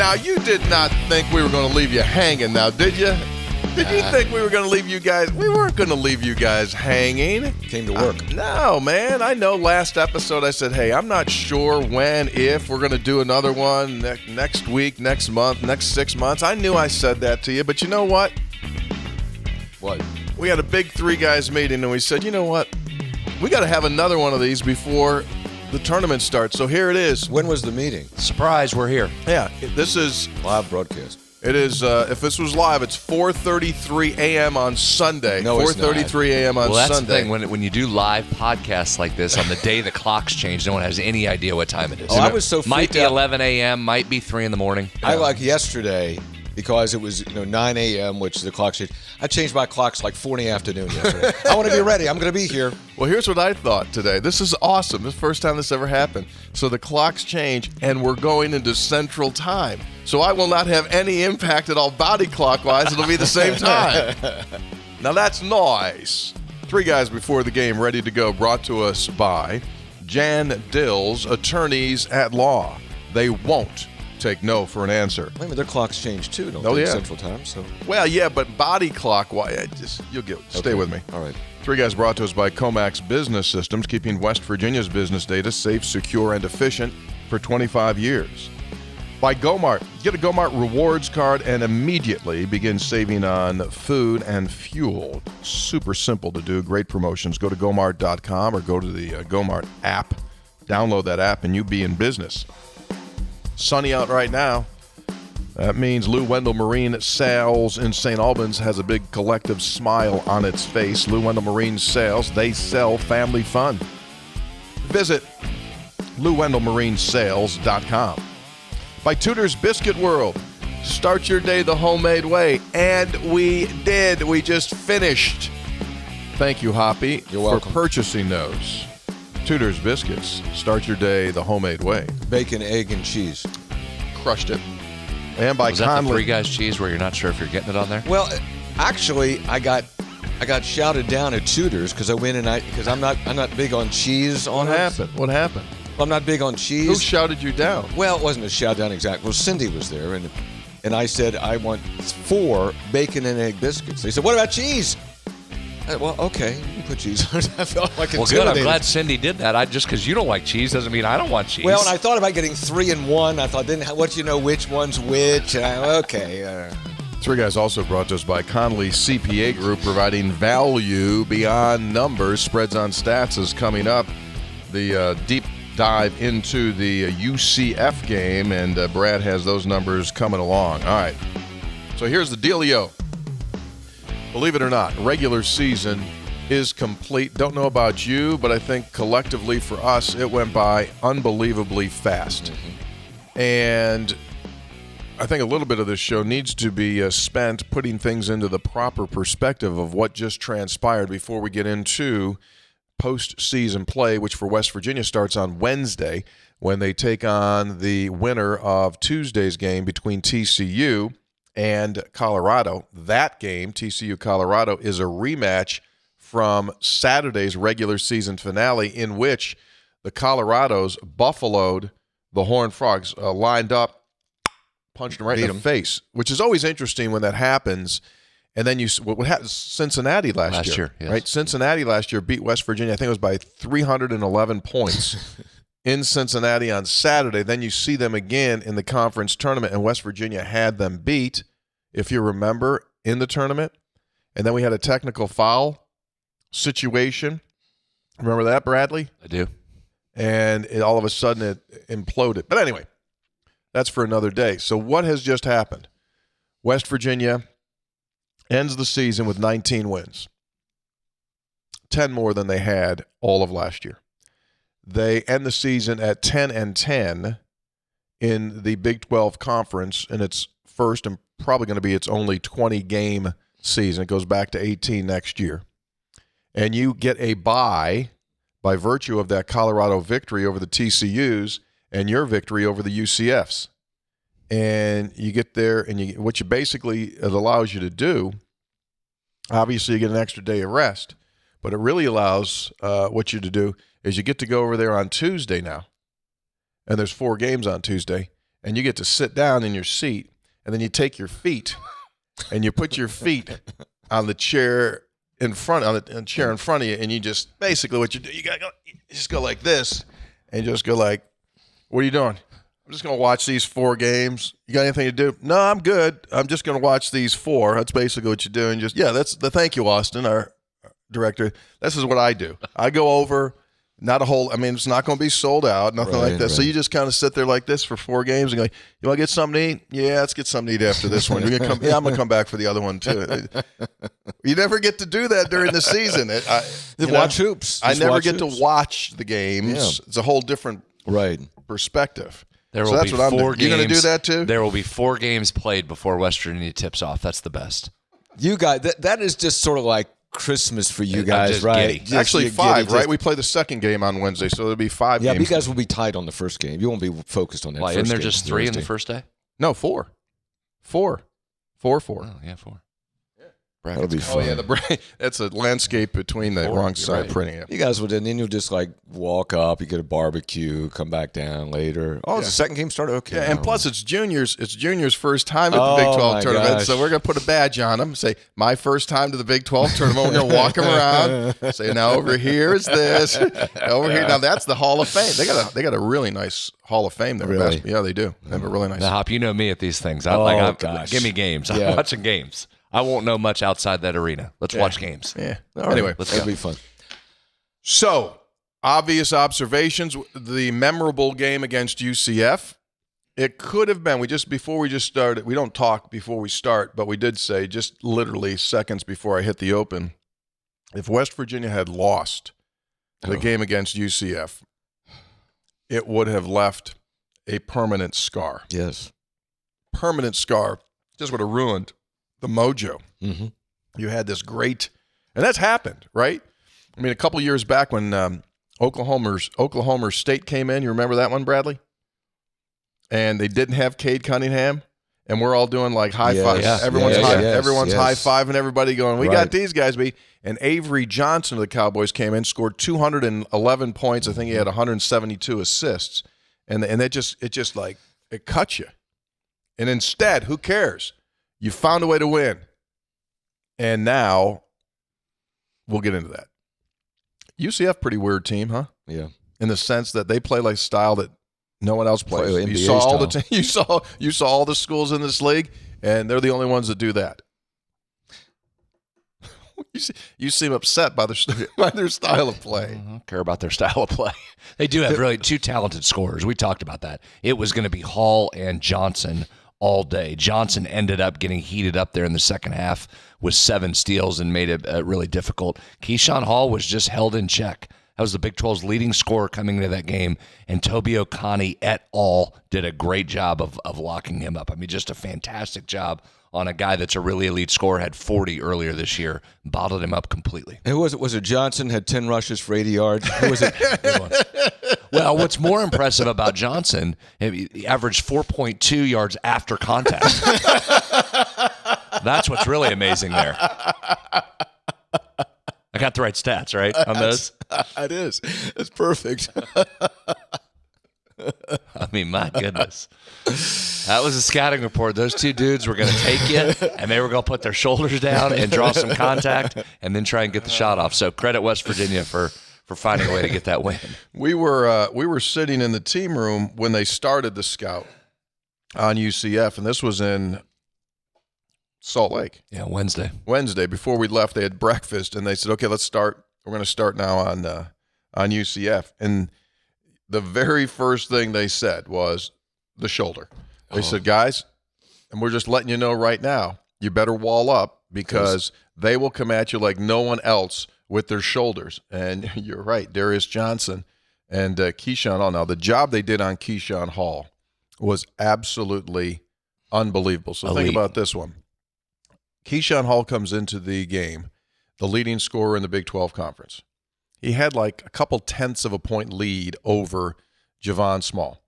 Now, you did not think we were going to leave you hanging now, did you? Did you think we were going to leave you guys? We weren't going to leave you guys hanging. Came to work. No, man. I know last episode I said, hey, I'm not sure when, if we're going to do another one next week, next month, next 6 months. I knew I said that to you, but you know what? What? We had a big three guys meeting, and we said, you know what? We got to have another one of these before the tournament starts. So here it is. When was the meeting? Surprise, we're here. Yeah, this is Live broadcast. It is, if this was live, it's 4:33 a.m. on Sunday. No, it's not. 4:33 a.m. on Well, that's Sunday. the thing. When you do live podcasts like this on the day the clocks change, no one has any idea what time it is. Oh, I was so might freaked be out. 11 a.m., might be 3 in the morning. I like yesterday because it was 9 a.m., which the clock changed. I changed my clocks like 4 in the afternoon yesterday. I want to be ready. I'm going to be here. Well, here's what I thought today. This is awesome. This is the first time this ever happened. So the clocks change, and we're going into Central Time. So I will not have any impact at all body clockwise. It'll be the same time. Now that's nice. Three guys before the game ready to go, brought to us by Jan Dills, attorneys at law. They won't take no for an answer. Wait a minute, their clocks changed too, don't Oh, they? yeah. Central Time. So Well, yeah, but body clockwise, you'll get. Stay with me. All right. Three guys brought to us by Comax Business Systems, keeping West Virginia's business data safe, secure, and efficient for 25 years. By Gomart. Get a Gomart rewards card and immediately begin saving on food and fuel. Super simple to do. Great promotions. Go to Gomart.com or go to the Gomart app. Download that app and you be in business. Sunny out right now. That means Lou Wendell Marine Sales in St. Albans has a big collective smile on its face. Lou Wendell Marine Sales, they sell family fun. Visit LouWendellMarineSales.com. By Tudor's Biscuit World. Start your day the homemade way. And we did. We just finished. Thank you, Hoppy, You're welcome. for purchasing those. Tudor's Biscuits. Start your day the homemade way. Bacon, egg, and cheese. Crushed it. And by Was that the Conley. Three Guys cheese where you're not sure if you're getting it on there? Well, actually, I got shouted down at Tudor's because I went and because I'm not big on cheese. What happened? What happened? I'm not big on cheese. Who shouted you down? Well, it wasn't a shout down exactly. Well, Cindy was there, and I said I want 4 bacon and egg biscuits. They said, "What about cheese?" Well, okay, you can put cheese on it. I felt like Well, good. I'm glad Cindy did that. Just because you don't like cheese doesn't mean I don't want cheese. Well, and I thought about getting 3 in 1. I thought, then what which one's which? And Three Guys also brought to us by Conley CPA Group, providing value beyond numbers. Spreads on Stats is coming up. The deep dive into the UCF game, and Brad has those numbers coming along. All right. So here's the dealio. Believe it or not, regular season is complete. Don't know about you, but I think collectively for us, it went by unbelievably fast. And I think a little bit of this show needs to be spent putting things into the proper perspective of what just transpired before we get into postseason play, which for West Virginia starts on Wednesday when they take on the winner of Tuesday's game between TCU and Colorado. That game, TCU-Colorado, is a rematch from Saturday's regular season finale in which the Colorados buffaloed the Horned Frogs, lined up, punched them right in the face, which is always interesting when that happens. And then what happened? Cincinnati last year, yes. right? Cincinnati last year beat West Virginia. I think it was by 311 points in Cincinnati on Saturday. Then you see them again in the conference tournament, and West Virginia had them beat, if you remember, in the tournament. And then we had a technical foul situation. Remember that, Bradley? I do. And all of a sudden it imploded. But anyway, that's for another day. So what has just happened? West Virginia ends the season with 19 wins, 10 more than they had all of last year. They end the season at 10-10 in the Big 12 Conference in its first and probably going to be its only 20-game season. It goes back to 18 next year. And you get a bye by virtue of that Colorado victory over the TCUs and your victory over the UCFs. And you get there, and what you basically it allows you to do, obviously you get an extra day of rest, but it really allows what you to do is you get to go over there on Tuesday now, and there's 4 games on Tuesday, and you get to sit down in your seat, and then you take your feet and you put your feet on the chair in front on the chair in front of you, and you just basically what you do, you just go like this, and you just go like, what are you doing? I'm just going to watch these 4 games. You got anything to do? No, I'm good. I'm just going to watch these 4. That's basically what you do. And that's the thank you, Austin, our director. This is what I do. I go over, it's not going to be sold out, nothing like that. Right. So you just kind of sit there like this for 4 games and go, you want to get something to eat? Yeah, let's get something to eat after this one. You're gonna come, I'm going to come back for the other one too. You never get to do that during the season. Watch hoops. I never get to watch the games. Yeah. It's a whole different perspective. That's what I'm doing. You're going to do that too? There will be 4 games played before West Virginia tips off. That's the best. You guys, that is just sort of like Christmas for you guys, right? Actually, 5, right? We play the second game on Wednesday, so there'll be 5 games. Yeah, but you guys will be tight on the first game. You won't be focused on that first game. Isn't there just 3 in the first day? No, 4. 4. Oh, yeah, 4. That'll be fun. Oh, yeah, that's a landscape between the wrong side printing it. You guys would, and then you'll just like walk up, you get a barbecue, come back down later. Oh, the second game started? Okay. Yeah, and plus it's Junior's first time at the Big 12 tournament, gosh. so we're going to put a badge on him, say, my first time to the Big 12 tournament. We're going to walk him around, say, now over here is this. Over here. Now that's the Hall of Fame. They got a really nice Hall of Fame there. Really? Yeah, they do. They have a really nice. Now, Hop, you know me at these things. Gosh. Give me games. I'm watching games. I won't know much outside that arena. Let's watch games. Yeah. Anyway, let's go. It'll be fun. So, obvious observations. The memorable game against UCF. It could have been. Before we started. We don't talk before we start, but we did say just literally seconds before I hit the open. If West Virginia had lost the game against UCF, it would have left a permanent scar. Yes. Permanent scar. Just would have ruined the mojo. Mm-hmm. You had this great, and that's happened, right? I mean, a couple years back when Oklahoma State came in, you remember that one, Bradley? And they didn't have Cade Cunningham, and we're all doing like high fives. Yeah. Everyone's high fiving everybody, going, "We got these guys, beat." And Avery Johnson of the Cowboys came in, scored 211 points. I think he had 172 assists, and it just like it cut you. And instead, who cares? You found a way to win. And now, we'll get into that. UCF, pretty weird team, huh? Yeah. In the sense that they play like a style that no one else plays. NBA You saw all style. you saw all the schools in this league, and they're the only ones that do that. You seem upset by their style of play. I don't care about their style of play. They do have really 2 talented scorers. We talked about that. It was going to be Hall and Johnson all day. Johnson ended up getting heated up there in the second half with 7 steals and made it really difficult. Keyshawn Hall was just held in check. That was the Big 12's leading scorer coming into that game, and Toby Okani et al. Did a great job of locking him up. I mean, just a fantastic job on a guy that's a really elite scorer, had 40 earlier this year, bottled him up completely. Who was it? Was it Johnson had 10 rushes for 80 yards? Who was it? Well, what's more impressive about Johnson, he averaged 4.2 yards after contact. That's what's really amazing there. I got the right stats, right, on those? It is. It's perfect. I mean, my goodness. That was a scouting report. Those 2 dudes were going to take you, and they were going to put their shoulders down and draw some contact and then try and get the shot off. So credit West Virginia for finding a way to get that win. We were sitting in the team room when they started the scout on UCF, and this was in Salt Lake. Yeah, Wednesday. Before we left, they had breakfast, and they said, "Okay, let's start. We're going to start now on UCF." And the very first thing they said was the shoulder. They said, "Guys, and we're just letting you know right now, you better wall up because they will come at you like no one else with their shoulders." And you're right, Darius Johnson and Keyshawn Hall. Now, the job they did on Keyshawn Hall was absolutely unbelievable. So think about this one. Keyshawn Hall comes into the game, the leading scorer in the Big 12 Conference. He had like a couple tenths of a point lead over Javon Small.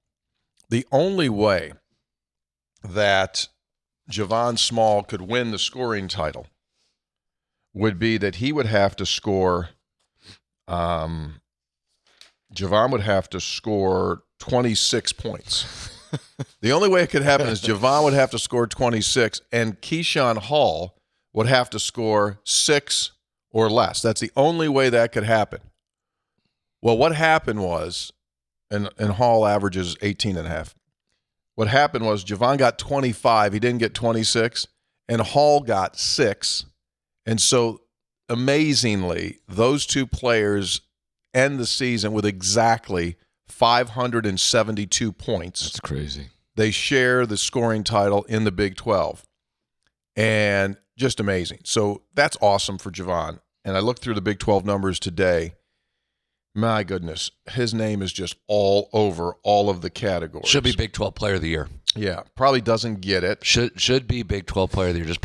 The only way that Javon Small could win the scoring title would be that he would have to score, Javon would have to score 26 points. The only way it could happen is Javon would have to score 26, and Keyshawn Hall would have to score 6 or less. That's the only way that could happen. Well, what happened was, and Hall averages 18.5. What happened was Javon got 25. He didn't get 26, and Hall got 6. And so, amazingly, those two players end the season with exactly 572 points. That's crazy. They share the scoring title in the Big 12. And just amazing. So that's awesome for Javon. And I looked through the Big 12 numbers today. My goodness, his name is just all over all of the categories. Should be Big 12 Player of the Year. Yeah, probably doesn't get it. Should be Big 12 Player of the Year. Just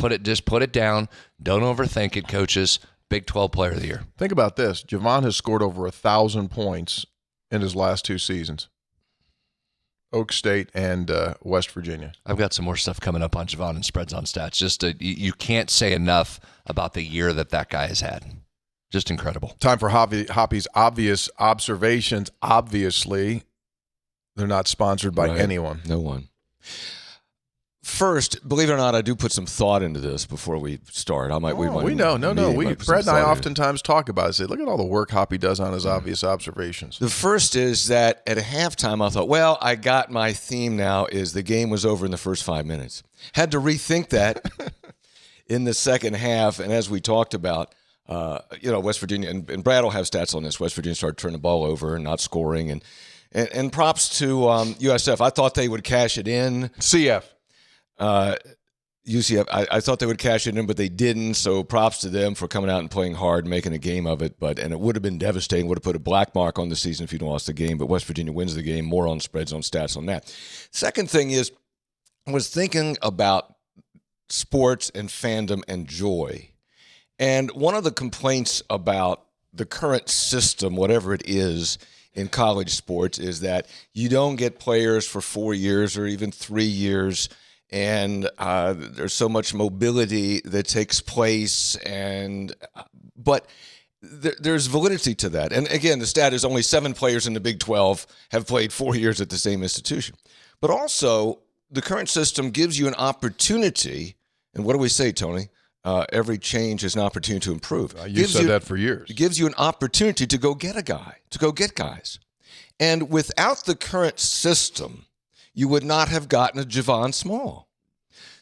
put it down. Don't overthink it, coaches. Big 12 Player of the Year. Think about this. Javon has scored over 1,000 points in his last 2 seasons. Oak State and West Virginia. I've got some more stuff coming up on Javon and Spreads on Stats. You can't say enough about the year that guy has had. Just incredible. Time for Hoppy's obvious observations. Obviously, they're not sponsored by anyone. No one. First, believe it or not, I do put some thought into this before we start. We know. Brad and I oftentimes talk about it. Say, look at all the work Hoppy does on his obvious observations. The first is that at halftime, I thought, well, I got my theme now is the game was over in the first 5 minutes. Had to rethink that in the second half. And as we talked about, West Virginia, and Brad will have stats on this. West Virginia started turning the ball over and not scoring. And props to USF. I thought they would cash it in. CF. UCF, I thought they would cash it in, but they didn't. So props to them for coming out and playing hard, making a game of it. And it would have been devastating. Would have put a black mark on the season if you'd lost the game. But West Virginia wins the game. More on Spreads on Stats on that. Second thing is, I was thinking about sports and fandom and joy. And one of the complaints about the current system, whatever it is, in college sports is that you don't get players for 4 years or even 3 years. And there's so much mobility that takes place, but there's validity to that. And again, the stat is only 7 players in the Big 12 have played 4 years at the same institution. But also, the current system gives you an opportunity, and what do we say, Tony? Every change is an opportunity to improve. You said that for years. It gives you an opportunity to go get a guy, to go get guys. And without the current system, you would not have gotten a Javon Small.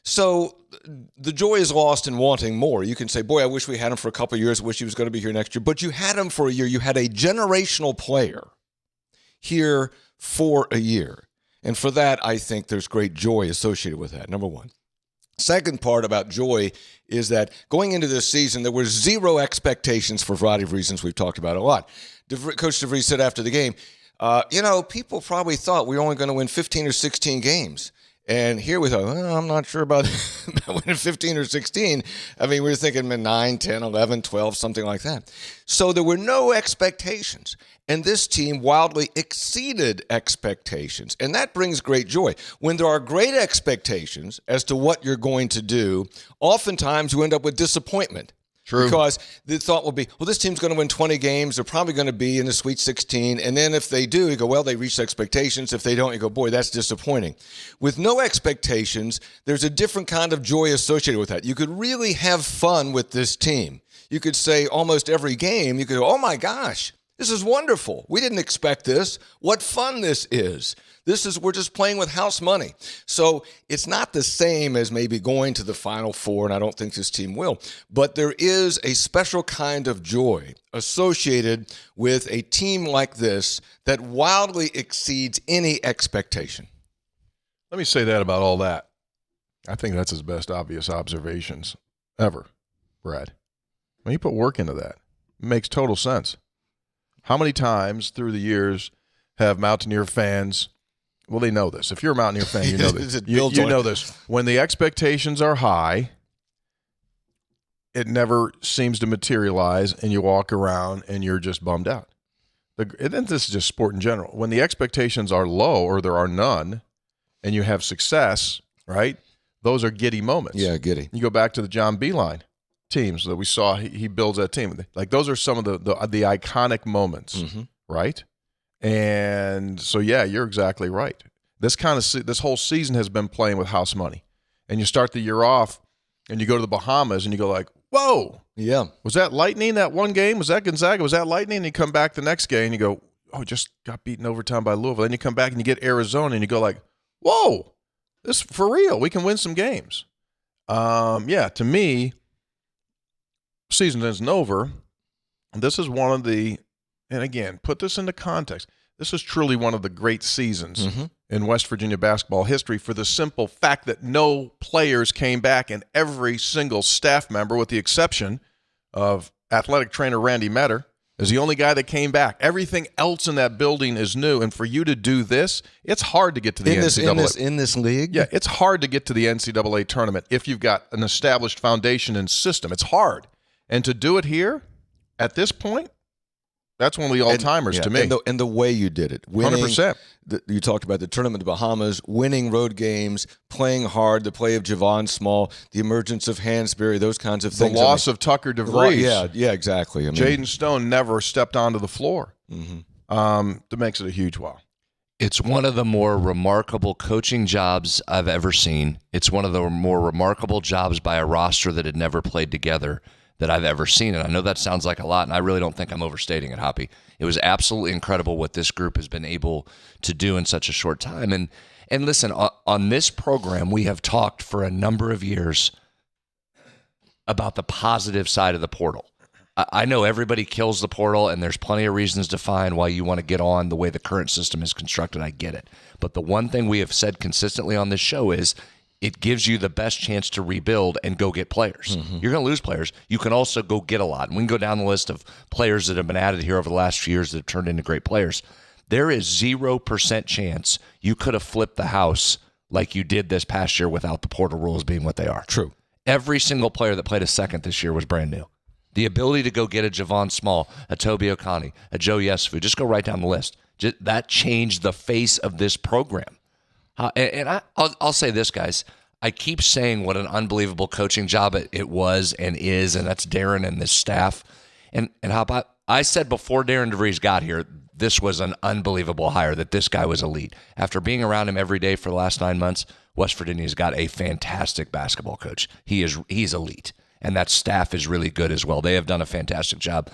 So the joy is lost in wanting more. You can say, boy, I wish we had him for a couple of years. I wish he was going to be here next year. But you had him for a year. You had a generational player here for a year. And for that, I think there's great joy associated with that, number one. Second part about joy is that going into this season, there were 0 expectations for a variety of reasons we've talked about a lot. Coach DeVries said after the game, people probably thought we were only going to win 15 or 16 games. And here we thought, well, I'm not sure about winning 15 or 16. I mean, we were thinking 9, 10, 11, 12, something like that. So there were no expectations. And this team wildly exceeded expectations. And that brings great joy. When there are great expectations as to what you're going to do, oftentimes you end up with disappointment. True. Because the thought will be, well, this team's going to win 20 games. They're probably going to be in the Sweet 16. And then if they do, you go, well, they reached expectations. If they don't, you go, boy, that's disappointing. With no expectations, there's a different kind of joy associated with that. You could really have fun with this team. You could say almost every game, you could go, oh, my gosh, this is wonderful. We didn't expect this. What fun this is. We're just playing with house money. So it's not the same as maybe going to the Final Four, and I don't think this team will. But there is a special kind of joy associated with a team like this that wildly exceeds any expectation. Let me say that about all that. I think that's his best obvious observations ever, Brad. When you put work into that, it makes total sense. How many times through the years have Mountaineer fans, well, they know this. If you're a Mountaineer fan, you know this. You know this. When the expectations are high, it never seems to materialize, and you walk around and you're just bummed out. And this is just sport in general. When the expectations are low or there are none, and you have success, right, those are giddy moments. Yeah, giddy. You go back to the John Beeline teams that we saw. He builds that team. Like, those are some of the iconic moments, right? And so, yeah, you're exactly right. this whole season has been playing with house money. And you start the year off and you go to the Bahamas and you go like, whoa. Yeah. Was that Lightning that one game? Was that Gonzaga? Was that Lightning? And you come back the next game and you go, oh, just got beaten overtime by Louisville. Then you come back and you get Arizona and you go like, whoa, this for real. We can win some games. To me, season isn't over. This is one of the, and again, put this into context. This is truly one of the great seasons in West Virginia basketball history for the simple fact that no players came back, and every single staff member, with the exception of athletic trainer Randy Metter, is the only guy that came back. Everything else in that building is new, and for you to do this, it's hard to get to the NCAA. In this league? Yeah, it's hard to get to the NCAA tournament if you've got an established foundation and system. It's hard. And to do it here, at this point, that's one of the all-timers to me. And the way you did it. Winning, 100%. You talked about the tournament of the Bahamas, winning road games, playing hard, the play of Javon Small, the emergence of Hansberry, those kinds of things. The loss of Tucker DeVries. Yeah, exactly. Jaden Stone never stepped onto the floor. That makes it a huge wow. It's one of the more remarkable coaching jobs I've ever seen. It's one of the more remarkable jobs by a roster that had never played together that I've ever seen. And I know that sounds like a lot, and I really don't think I'm overstating it, Hoppy. It was absolutely incredible what this group has been able to do in such a short time. And listen, on this program, we have talked for a number of years about the positive side of the portal. I know everybody kills the portal, and there's plenty of reasons to find why you want to get on the way the current system is constructed. I get it. But the one thing we have said consistently on this show is it gives you the best chance to rebuild and go get players. You're going to lose players. You can also go get a lot. And we can go down the list of players that have been added here over the last few years that have turned into great players. There is 0% chance you could have flipped the house like you did this past year without the portal rules being what they are. True. Every single player that played a second this year was brand new. The ability to go get a Javon Small, a Toby Okani, a Joe Yesufu, just go right down the list. That changed the face of this program. I'll say this, guys. I keep saying what an unbelievable coaching job it was and is, and that's Darren and this staff. And how about, I said before Darren DeVries got here, this was an unbelievable hire, that this guy was elite. After being around him every day for the last 9 months, West Virginia's got a fantastic basketball coach. He's elite, and that staff is really good as well. They have done a fantastic job.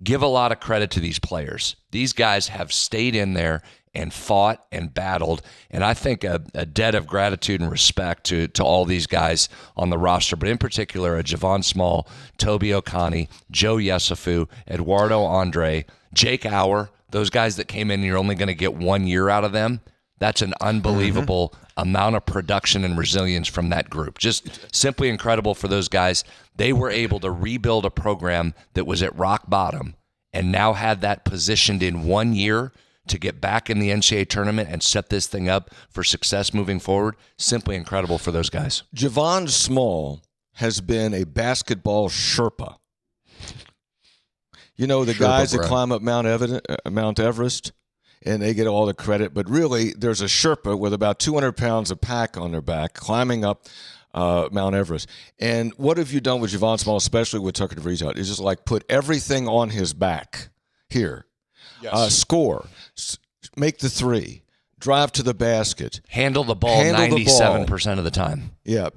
Give a lot of credit to these players. These guys have stayed in there and fought and battled, and I think a debt of gratitude and respect to all these guys on the roster, but in particular a Javon Small, Toby Okani, Joe Yesufu, Eduardo Andre, Jake Auer, those guys that came in and you're only going to get 1 year out of them. That's an unbelievable amount of production and resilience from that group. Just simply incredible for those guys. They were able to rebuild a program that was at rock bottom and now had that positioned in 1 year to get back in the NCAA tournament and set this thing up for success moving forward. Simply incredible for those guys. Javon Small has been a basketball Sherpa. You know, the guys that climb up Mount Everest, and they get all the credit, but really there's a Sherpa with about 200 pounds of pack on their back climbing up Mount Everest. And what have you done with Javon Small, especially with Tucker DeVries out? It's just like put everything on his back here. Yes. Score, make the three, drive to the basket. Handle the ball 97% of the time. Yeah,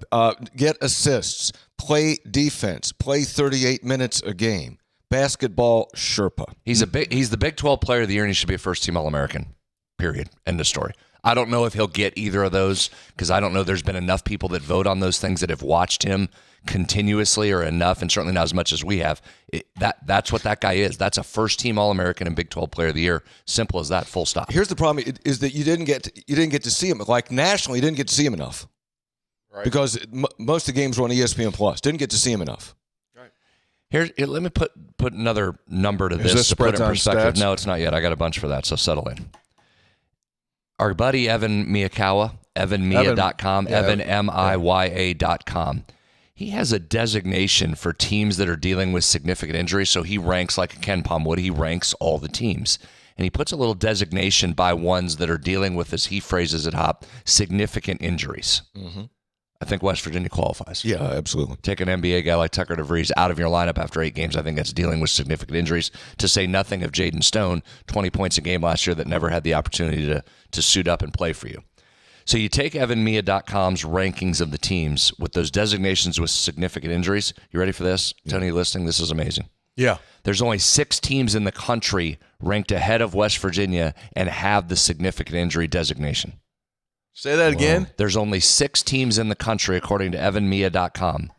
get assists, play defense, play 38 minutes a game. Basketball Sherpa. He's the Big 12 player of the year, and he should be a first-team All-American, period. End of story. I don't know if he'll get either of those because I don't know there's been enough people that vote on those things that have watched him continuously or enough, and certainly not as much as we have. That's what that guy is. That's a first-team All-American and Big 12 player of the year. Simple as that, full stop. Here's the problem is that you didn't get to see him. Like nationally, you didn't get to see him enough. Right. Because most of the games were on ESPN+. Didn't get to see him enough. Here, let me put another number to this. Is this to put spreads in on perspective. stats? No, it's not yet. I got a bunch for that, so settle in. Our buddy Evan Miyakawa, evanmiya.com, Evan, MIYA.com. He has a designation for teams that are dealing with significant injuries, so he ranks like Ken Palmwood. He ranks all the teams. And he puts a little designation by ones that are dealing with, as he phrases it, Hop, significant injuries. Mm-hmm. I think West Virginia qualifies. Yeah, absolutely. Take an NBA guy like Tucker DeVries out of your lineup after 8 games. I think that's dealing with significant injuries, to say nothing of Jaden Stone, 20 points a game last year that never had the opportunity to suit up and play for you. So you take evanmia.com's rankings of the teams with those designations with significant injuries. You ready for this? Tony, listening, this is amazing. Yeah. There's only 6 teams in the country ranked ahead of West Virginia and have the significant injury designation. Say that again. There's only 6 teams in the country, according to evanmia.com,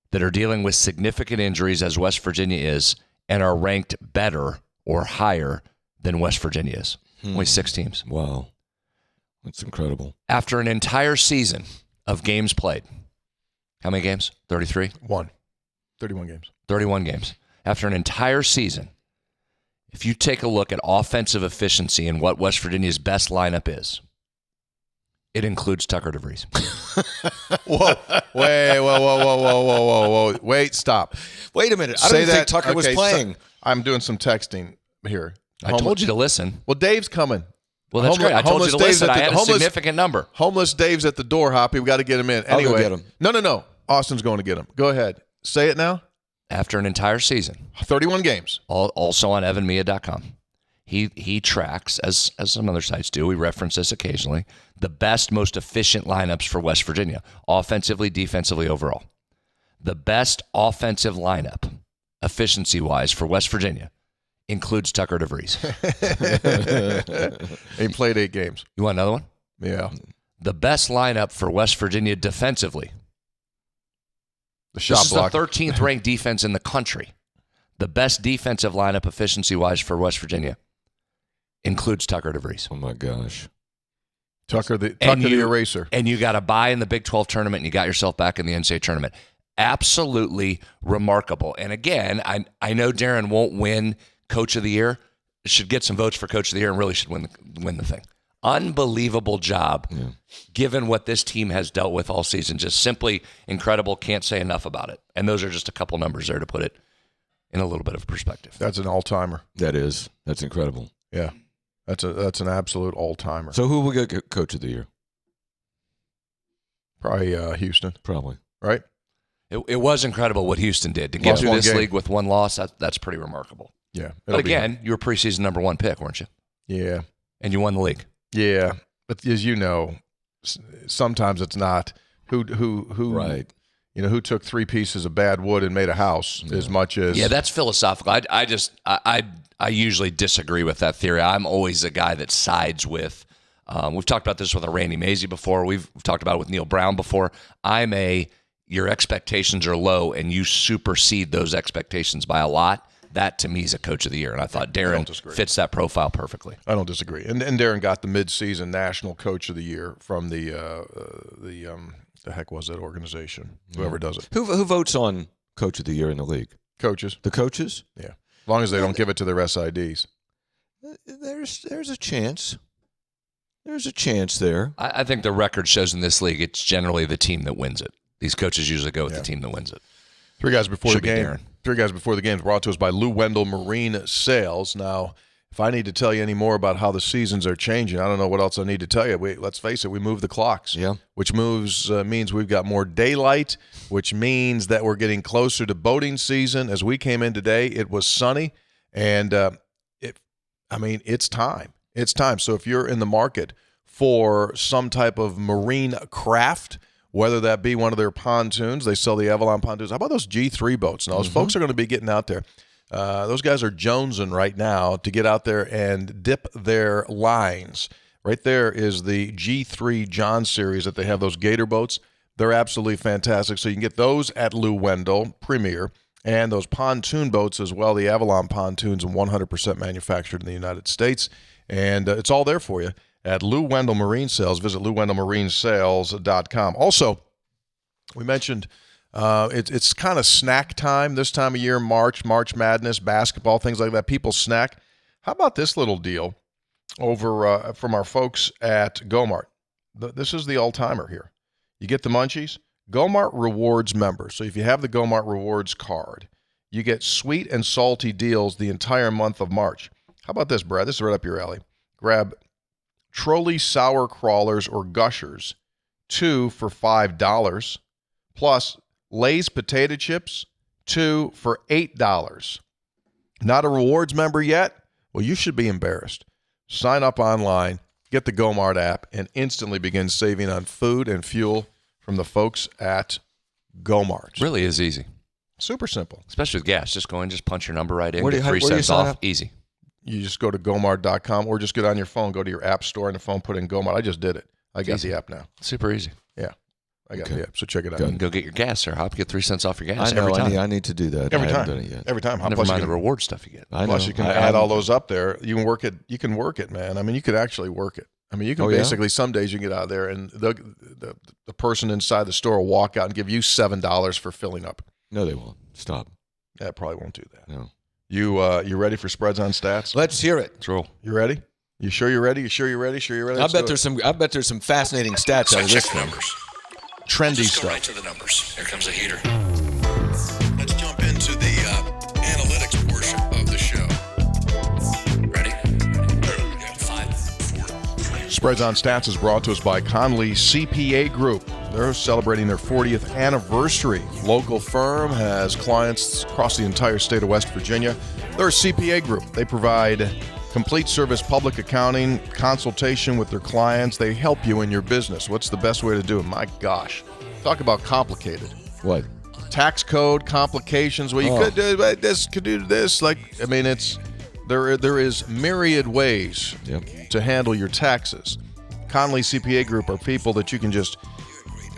that are dealing with significant injuries as West Virginia is and are ranked better or higher than West Virginia is. Only 6 teams. Wow. That's incredible. After an entire season of games played, how many games? 33? 31 games. 31 games. After an entire season, if you take a look at offensive efficiency and what West Virginia's best lineup is, it includes Tucker DeVries. Whoa. Whoa. Wait, stop. Wait a minute. I didn't think Tucker was playing. I'm doing some texting here. I told you to listen. Well, Dave's coming. Well, that's great. I told you to listen. I had a significant number. Homeless Dave's at the door, Hoppy. We got to get him in. Anyway, I'll go get him. No. Austin's going to get him. Go ahead. Say it now. After an entire season. 31 games. Also on evanmia.com. He tracks, as some other sites do, we reference this occasionally, the best, most efficient lineups for West Virginia, offensively, defensively, overall. The best offensive lineup, efficiency-wise, for West Virginia includes Tucker DeVries. He played 8 games. You want another one? Yeah. The best lineup for West Virginia defensively. This is the 13th ranked defense in the country. The best defensive lineup efficiency-wise for West Virginia includes Tucker DeVries. Oh, my gosh. Tucker the eraser. And you got a bye in the Big 12 tournament, and you got yourself back in the NCAA tournament. Absolutely remarkable. And again, I know Darren won't win Coach of the Year, should get some votes for Coach of the Year and really should win the thing. Unbelievable job, given what this team has dealt with all season. Just simply incredible. Can't say enough about it. And those are just a couple numbers there to put it in a little bit of perspective. That's an all-timer. That is. That's incredible. Yeah. That's an absolute all-timer. So who will get Coach of the Year? Probably Houston. Probably. Right? It was incredible what Houston did. To get through this league with one loss, that's pretty remarkable. Yeah. But again, you were preseason number 1 pick, weren't you? Yeah. And you won the league. Yeah. But as you know, sometimes it's not who right. Who took 3 pieces of bad wood and made a house as much as. Yeah, that's philosophical. I usually disagree with that theory. I'm always a guy that sides with. We've talked about this with Randy Mazey before. We've talked about it with Neil Brown before. Your expectations are low and you supersede those expectations by a lot. That to me is a Coach of the Year, and I thought Darren fits that profile perfectly. I don't disagree. And Darren got the midseason National Coach of the Year from the heck was that organization? Whoever does it. Who votes on Coach of the Year in the league? Coaches. The coaches? Yeah. As long as they don't give it to their SIDs. There's a chance. There's a chance there. I think the record shows in this league it's generally the team that wins it. These coaches usually go with the team that wins it. 3 guys before the game. Darren. 3 guys before the game is brought to us by Lou Wendell Marine Sales. Now, if I need to tell you any more about how the seasons are changing, I don't know what else I need to tell you. Let's face it, we move the clocks. Yeah. Which means we've got more daylight, which means that we're getting closer to boating season. As we came in today, it was sunny, and it's time. It's time. So if you're in the market for some type of marine craft, whether that be one of their pontoons, they sell the Avalon pontoons. How about those G3 boats? Now, those folks are going to be getting out there. Those guys are jonesing right now to get out there and dip their lines. Right there is the G3 John series that they have, those gator boats. They're absolutely fantastic. So you can get those at Lou Wendell Premier, and those pontoon boats as well, the Avalon pontoons, 100% manufactured in the United States. And it's all there for you at Lou Wendell Marine Sales. Visit LouWendellMarineSales.com. Also, we mentioned it's kind of snack time this time of year, March Madness, basketball, things like that. People snack. How about this little deal over from our folks at Gomart? This is the all-timer here. You get the munchies. Gomart Rewards member. So if you have the Gomart Rewards card, you get sweet and salty deals the entire month of March. How about this, Brad? This is right up your alley. Grab Trolley Sour Crawlers or Gushers, 2 for $5, plus Lay's Potato Chips, 2 for $8. Not a rewards member yet? Well, you should be embarrassed. Sign up online, Get the GoMart app and instantly begin saving on food and fuel from the folks at GoMart. Really is easy. Super simple. Especially with gas. Just go in, just punch your number right in, Where do get you- 3 where do you cents sign off. up? Easy. You just go to GoMart.com or just get on your phone, go to your app store on the phone, put in GoMart. I just did it. I got the app now. Super easy. Yeah, I got Okay. the app, so check it out. You can go get your gas, sir. Hop, get 3 cents off your gas I know. every time. I need to do that. Every I time. haven't done it yet. Every time. Never Plus mind you the can, reward stuff you get. I know. plus you can add all those up there. You can work it. You can work it, man. I mean, you could actually work it. I mean, you can Oh, yeah? basically, some days you can get out there and the person inside the store will walk out and give you $7 for filling up. No, they won't. Stop. Yeah, probably won't do that. No. You ready for spreads on stats? Let's hear it. Let's roll. You ready? You sure you're ready? You sure you're ready? Sure you're ready? I bet there's some fascinating stats out of this thing. Trendy Just go stuff. right to the numbers. Here comes a heater. Let's jump into the analytics portion of the show. Ready? 5, 4, 3. Spreads on Stats is brought to us by Conley CPA Group. They're celebrating their 40th anniversary. Local firm has clients across the entire state of West Virginia. They're a CPA group. They provide complete service public accounting, consultation with their clients. They help you in your business. What's the best way to do it? My gosh. Talk about complicated. What? Tax code complications. Well, you could do this, could do this. There is myriad ways to handle your taxes. Conley CPA Group are people that you can just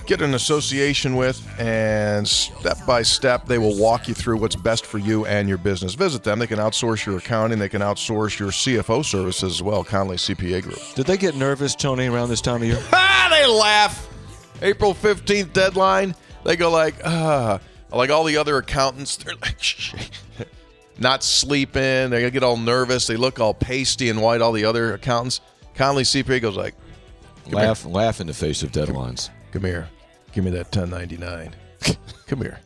get an association with, and step by step, they will walk you through what's best for you and your business. Visit them. They can outsource your accounting. They can outsource your CFO services as well. Conley CPA Group. Did they get nervous, Tony, around this time of year? They laugh. April 15th deadline. They go like all the other accountants. They're like, not sleeping. They get all nervous. They look all pasty and white. All the other accountants. Conley CPA goes like, Laugh in the face of deadlines. come here. Give me that 1099. Come here.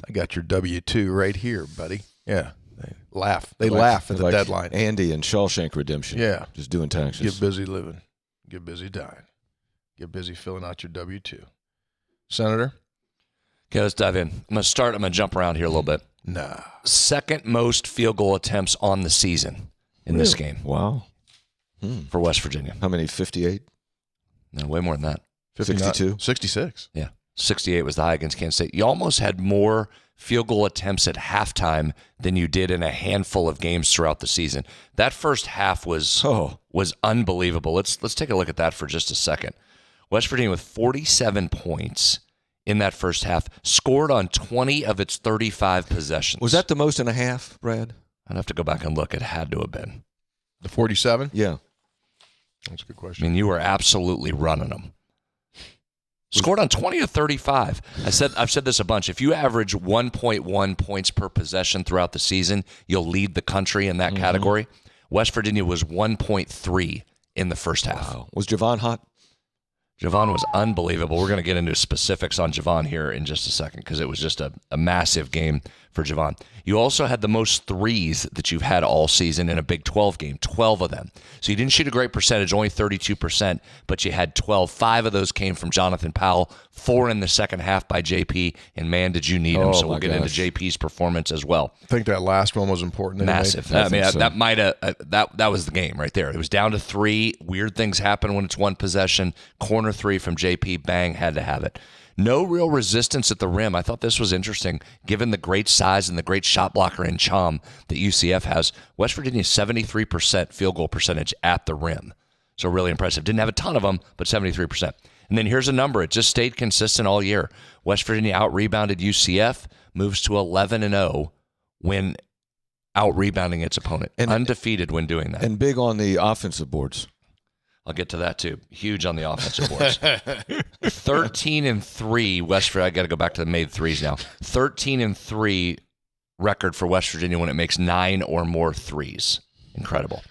I got your W-2 right here, buddy. Yeah. They laugh. They laugh at the Like deadline. Andy and Shawshank Redemption. Yeah. Just doing taxes. Get busy living. Get busy dying. Get busy filling out your W-2. Senator? Okay, let's dive in. I'm going to jump around here a little bit. Nah. Second most field goal attempts on the season in this game Wow. for West Virginia. How many? 58? No, way more than that. 62? 66. Yeah. 68 was the high against Kansas State. You almost had more field goal attempts at halftime than you did in a handful of games throughout the season. That first half was unbelievable. Let's take a look at that for just a second. West Virginia with 47 points in that first half, scored on 20 of its 35 possessions. Was that the most and a half, Brad? I'd have to go back and look. It had to have been. The 47? Yeah. That's a good I question. mean, you were absolutely running them. Scored on 20 of 35. I've said this a bunch. If you average 1.1 points per possession throughout the season, you'll lead the country in that category. West Virginia was 1.3 in the first half. Wow. Was Javon hot? Javon was unbelievable. We're going to get into specifics on Javon here in just a second because it was just a massive game for Javon. You also had the most threes that you've had all season in a Big 12 game, 12 of them. So you didn't shoot a great percentage, only 32%, but you had 12. 5 of those came from Jonathan Powell, 4 in the second half by JP, and man, did you need him. So we'll get into JP's performance as well. I think that last one was important. Massive. I mean, that was the game right there. It was down to 3. Weird things happen when it's one possession. Corner 3 from JP, bang, had to have it. No real resistance at the rim. I thought this was interesting, given the great size and the great shot blocker in Chom that UCF has. West Virginia 73% field goal percentage at the rim. So really impressive. Didn't have a ton of them, but 73%. And then here's a number. It just stayed consistent all year. West Virginia out-rebounded UCF, moves to 11-0 when out-rebounding its opponent. And undefeated when doing that. And big on the offensive boards. I'll get to that too. Huge on the offensive boards. 13-3 West Virginia. I got to go back to the made threes now. 13-3 record for West Virginia when it makes 9 or more threes. Incredible.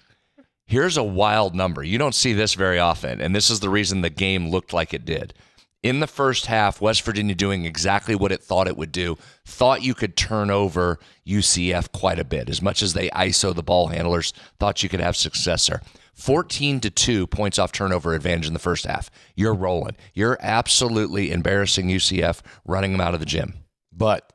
Here's a wild number. You don't see this very often, and this is the reason the game looked like it did. In the first half, West Virginia doing exactly what it thought it would do. Thought you could turn over UCF quite a bit. As much as they ISO the ball handlers, thought you could have success there. 14-2 points off turnover advantage in the first half. You're rolling. You're absolutely embarrassing UCF, running them out of the gym. But,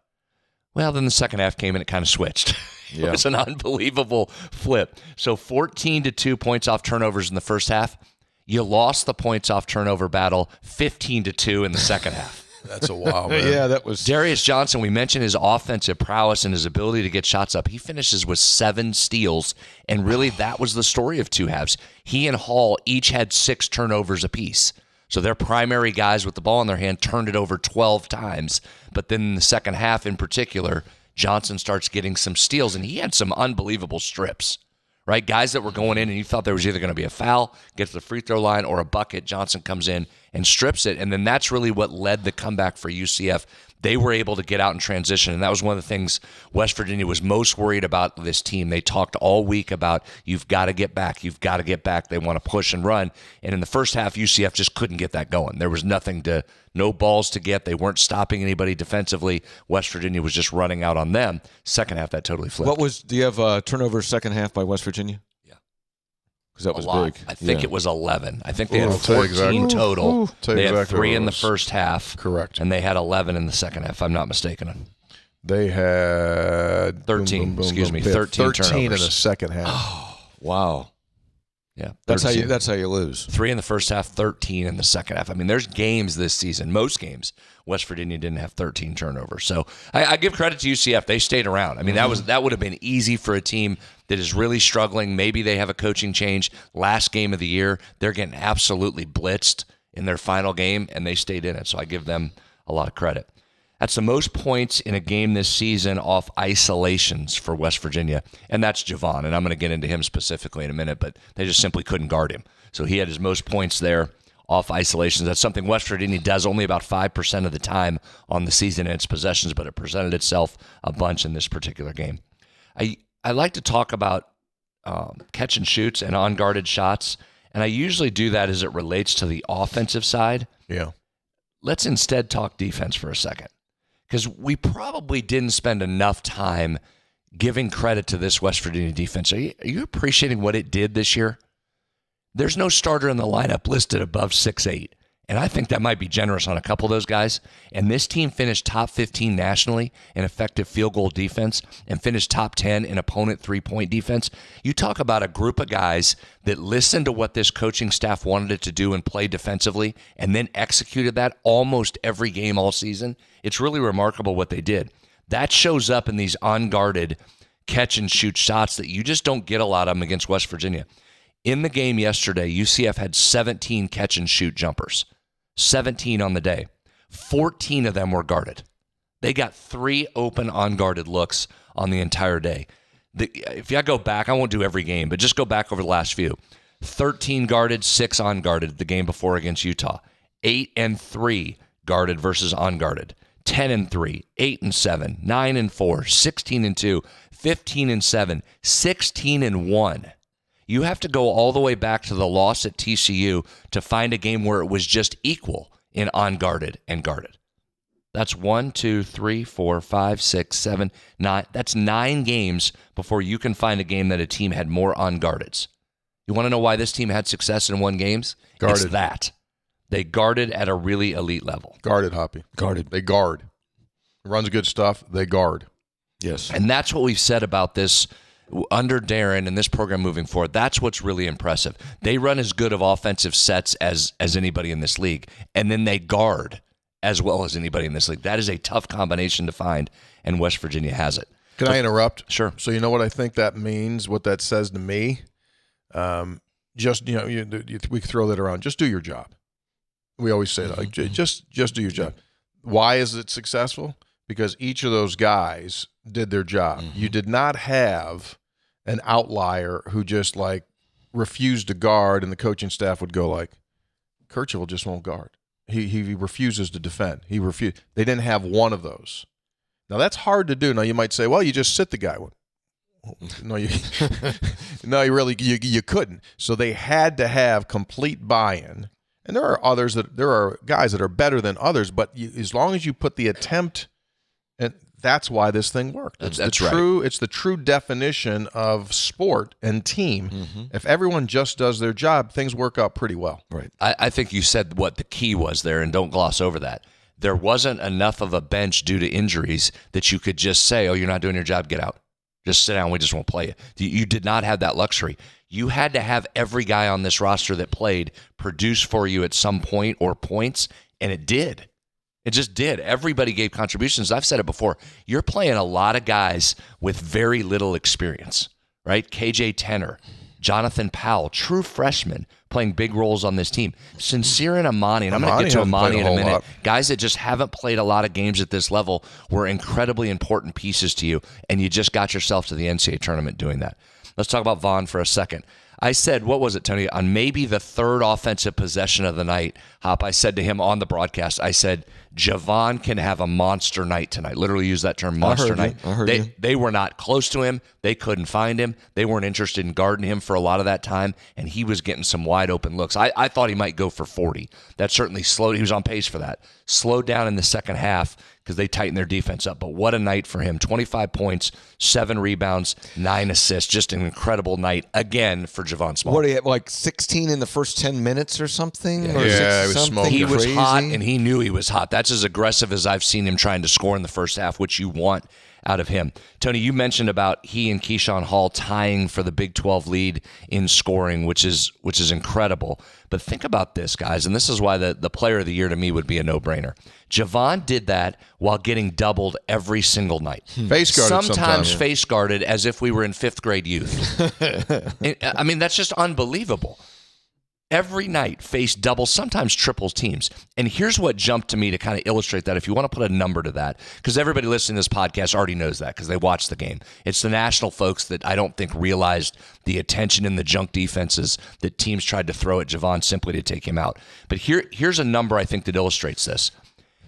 well, then the second half came and it kind of switched. It was an unbelievable flip. So 14-2 points off turnovers in the first half. You lost the points off turnover battle 15-2 in the second half. That's a wow, man. Yeah, that was Darius Johnson, we mentioned his offensive prowess and his ability to get shots up. He finishes with 7 steals, and really that was the story of two halves. He and Hall each had 6 turnovers apiece. So their primary guys with the ball in their hand turned it over 12 times. But then in the second half in particular, Johnson starts getting some steals, and he had some unbelievable strips. Right? Guys that were going in and you thought there was either going to be a foul, get to the free throw line, or a bucket. Johnson comes in and strips it. And then that's really what led the comeback for UCF. They were able to get out in transition. And that was one of the things West Virginia was most worried about this team. They talked all week about, you've got to get back. You've got to get back. They want to push and run. And in the first half, UCF just couldn't get that going. There was no balls to get. They weren't stopping anybody defensively. West Virginia was just running out on them. Second half, that totally flipped. do you have turnovers second half by West Virginia? Yeah. Because that was lot. big. I think it was 11. I think they had I'll tell you 14 exactly. total. Tell you They had exactly 3 what it in the was. first half. Correct. And they had 11 in the second half, if I'm not mistaken. They had 13, excuse me, They had 13 in turnovers. the second half. Wow. Yeah. That's how 13. you lose. 3 in the first half, 13 in the second half. I mean, there's games this season, most games, West Virginia didn't have 13 turnovers. So I give credit to UCF. They stayed around. I mean, that would have been easy for a team that is really struggling. Maybe they have a coaching change. Last game of the year, they're getting absolutely blitzed in their final game, and they stayed in it. So I give them a lot of credit. That's the most points in a game this season off isolations for West Virginia, and that's Javon. And I'm going to get into him specifically in a minute, but they just simply couldn't guard him. So he had his most points there off isolations. That's something West Virginia does only about 5% of the time on the season in its possessions, but it presented itself a bunch in this particular game. I like to talk about catch and shoots and unguarded shots, and I usually do that as it relates to the offensive side. Yeah. Let's instead talk defense for a second, because we probably didn't spend enough time giving credit to this West Virginia defense. Are you appreciating what it did this year? There's no starter in the lineup listed above 6'8", and I think that might be generous on a couple of those guys. And this team finished top 15 nationally in effective field goal defense and finished top 10 in opponent three-point defense. You talk about a group of guys that listened to what this coaching staff wanted it to do and play defensively and then executed that almost every game all season. It's really remarkable what they did. That shows up in these unguarded catch-and-shoot shots that you just don't get a lot of them against West Virginia. In the game yesterday, UCF had 17 catch-and-shoot jumpers. 17 on the day. 14 of them were guarded. They got 3 open unguarded looks on the entire day. If you go back, I won't do every game, but just go back over the last few. 13 guarded, 6 unguarded the game before against Utah. 8 and 3 guarded versus unguarded. 10 and 3, 8 and 7, 9 and 4, 16 and 2, 15 and 7, 16 and 1. You have to go all the way back to the loss at TCU to find a game where it was just equal in unguarded and guarded. That's 1, 2, 3, 4, 5, 6, 7, 9. That's 9 games before you can find a game that a team had more unguardeds. You want to know why this team had success in won games? Guarded. It's that. They guarded at a really elite level. Guarded, Hoppy. Guarded. They guard. Runs good stuff. They guard. Yes. And that's what we've said about this under Darren and this program moving forward. That's what's really impressive. They run as good of offensive sets as anybody in this league, and then they guard as well as anybody in this league. That is a tough combination to find, and West Virginia has it. Can I interrupt? Sure. So you know what I think that means, what that says to me? Just, we throw that around. Just do your job. We always say that. Like, just do your job. Why is it successful? Because each of those guys did their job. Mm-hmm. You did not have an outlier who just like refused to guard, and the coaching staff would go like, Kirchhoff just won't guard. He refuses to defend. They didn't have one of those. Now that's hard to do. Now you might say, well, you just sit the guy. No, you couldn't. So they had to have complete buy-in. And there are guys that are better than others, but as long as you put the attempt, and that's why this thing worked. That's right. It's the true definition of sport and team. Mm-hmm. If everyone just does their job, things work out pretty well. Right. I think you said what the key was there, and don't gloss over that. There wasn't enough of a bench due to injuries that you could just say, oh, you're not doing your job, get out. Just sit down. We just won't play you. You did not have that luxury. You had to have every guy on this roster that played produce for you at some point or points, and it did. It just did. Everybody gave contributions. I've said it before. You're playing a lot of guys with very little experience, right? KJ Tenner, Jonathan Powell, true freshmen playing big roles on this team. Sincere and Amani, and I'm going to get to Amani in a minute. Guys that just haven't played a lot of games at this level were incredibly important pieces to you, and you just got yourself to the NCAA tournament doing that. Let's talk about Vaughn for a second. I said, what was it, Tony? On maybe the third offensive possession of the night, Hop, I said to him on the broadcast, I said, Javon can have a monster night tonight. Literally use that term, monster night. They were not close to him. They couldn't find him. They weren't interested in guarding him for a lot of that time, and he was getting some wide open looks. I thought he might go for 40. That certainly slowed. He was on pace for that. Slowed down in the second half because they tightened their defense up. But what a night for him. 25 points, 7 rebounds, 9 assists. Just an incredible night again for Javon Small. What do you have, like 16 in the first 10 minutes or something? Yeah, or it was smoking. He was crazy? hot, and he knew he was hot. That's as aggressive as I've seen him trying to score in the first half, which you want out of him. Tony, you mentioned about he and Keyshawn Hall tying for the Big 12 lead in scoring, which is incredible. But think about this, guys, and this is why the player of the year to me would be a no-brainer. Javon did that while getting doubled every single night. Face guarded sometimes face guarded as if we were in fifth grade youth. I mean, that's just unbelievable. Every night face double, sometimes triples teams. And here's what jumped to me to kind of illustrate that, if you want to put a number to that, because everybody listening to this podcast already knows that because they watched the game. It's the national folks that I don't think realized the attention and the junk defenses that teams tried to throw at Javon simply to take him out. But here's a number I think that illustrates this.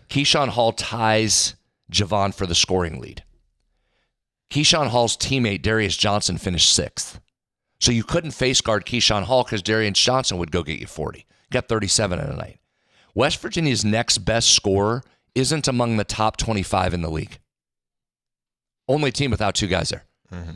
Keyshawn Hall ties Javon for the scoring lead. Keyshawn Hall's teammate, Darius Johnson, finished 6th. So you couldn't face guard Keyshawn Hall because Darius Johnson would go get you 40. Got 37 in a night. West Virginia's next best scorer isn't among the top 25 in the league. Only team without 2 guys there. Mm-hmm.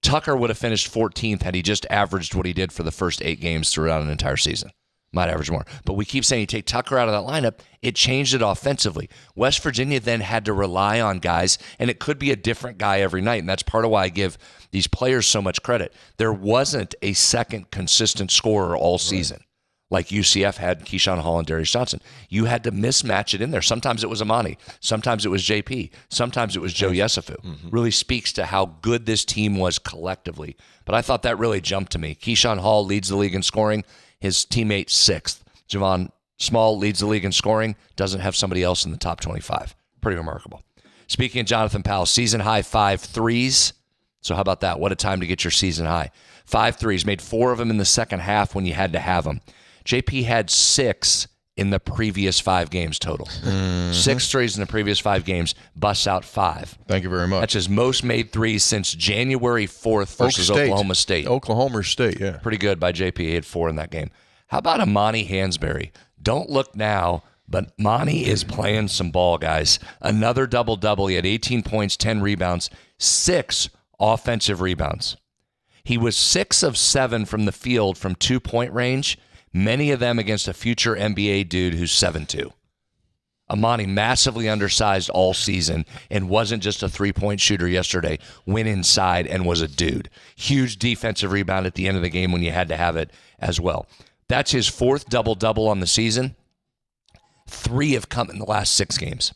Tucker would have finished 14th had he just averaged what he did for the first 8 games throughout an entire season. Might average more. But we keep saying you take Tucker out of that lineup, it changed it offensively. West Virginia then had to rely on guys, and it could be a different guy every night, and that's part of why I give these players so much credit. There wasn't a second consistent scorer all season like UCF had Keyshawn Hall and Darius Johnson. You had to mismatch it in there. Sometimes it was Amani. Sometimes it was JP. Sometimes it was Joe Yesufu. Mm-hmm. Really speaks to how good this team was collectively. But I thought that really jumped to me. Keyshawn Hall leads the league in scoring. His teammate 6th. Javon Small leads the league in scoring. Doesn't have somebody else in the top 25. Pretty remarkable. Speaking of Jonathan Powell, season high 5 threes. So how about that? What a time to get your season high. 5 threes. Made 4 of them in the second half when you had to have them. JP had 6 in the previous 5 games total. Mm-hmm. 6 threes in the previous 5 games. Busts out 5. Thank you very much. That's his most made threes since January 4th versus Oklahoma State. Oklahoma State, yeah. Pretty good by JP. He had 4 in that game. How about Amani Hansberry? Don't look now, but Monty is playing some ball, guys. Another double-double. He had 18 points, 10 rebounds, 6 offensive rebounds. He was 6 of 7 from the field from 2-point range, many of them against a future NBA dude who's 7'2". Amani, massively undersized all season and wasn't just a 3-point shooter yesterday, went inside and was a dude. Huge defensive rebound at the end of the game when you had to have it as well. That's his 4th double-double on the season. 3 have come in the last 6 games.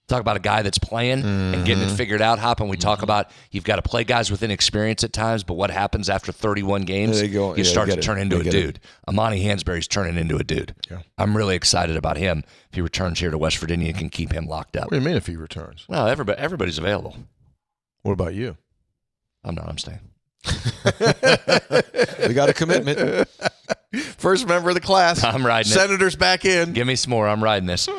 Talk about a guy that's playing and getting it figured out, Hop, and we talk about you've got to play guys with inexperience at times, but what happens after 31 games? You start to turn into a dude. Amani Hansberry's turning into a dude. Yeah. I'm really excited about him. If he returns here to West Virginia, can keep him locked up. What do you mean if he returns? Well, everybody's available. What about you? I'm not. I'm staying. We got a commitment. First member of the class. I'm riding Senator's back in. Give me some more. I'm riding this.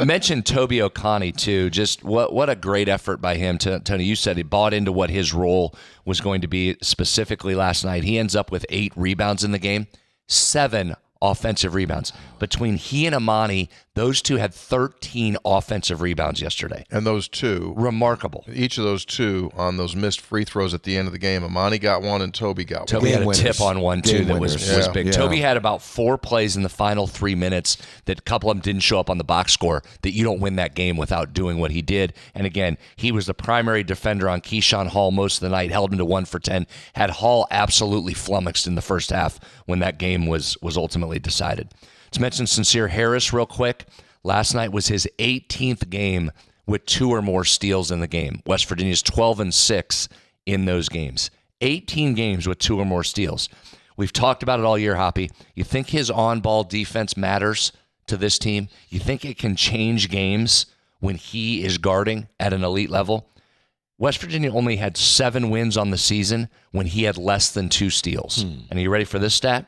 Mentioned Toby Oconee, too. Just what a great effort by him. Tony, you said he bought into what his role was going to be specifically last night. He ends up with 8 rebounds in the game, 7 offensive rebounds. Between he and Amani, Those two had 13 offensive rebounds yesterday. And those two, remarkable. Each of those two on those missed free throws at the end of the game, Amani got one and Toby got one. Toby had a tip on one, too, that was big. Yeah. Toby had about 4 plays in the final 3 minutes that a couple of them didn't show up on the box score, that you don't win that game without doing what he did. And again, he was the primary defender on Keyshawn Hall most of the night, held him to 1 for 10, had Hall absolutely flummoxed in the first half when that game was ultimately decided. Let's mention Sincere Harris real quick. Last night was his 18th game with 2 or more steals in the game. West Virginia's 12-6 in those games. 18 games with 2 or more steals. We've talked about it all year, Hoppy. You think his on-ball defense matters to this team? You think it can change games when he is guarding at an elite level? West Virginia only had 7 wins on the season when he had less than 2 steals. And are you ready for this stat?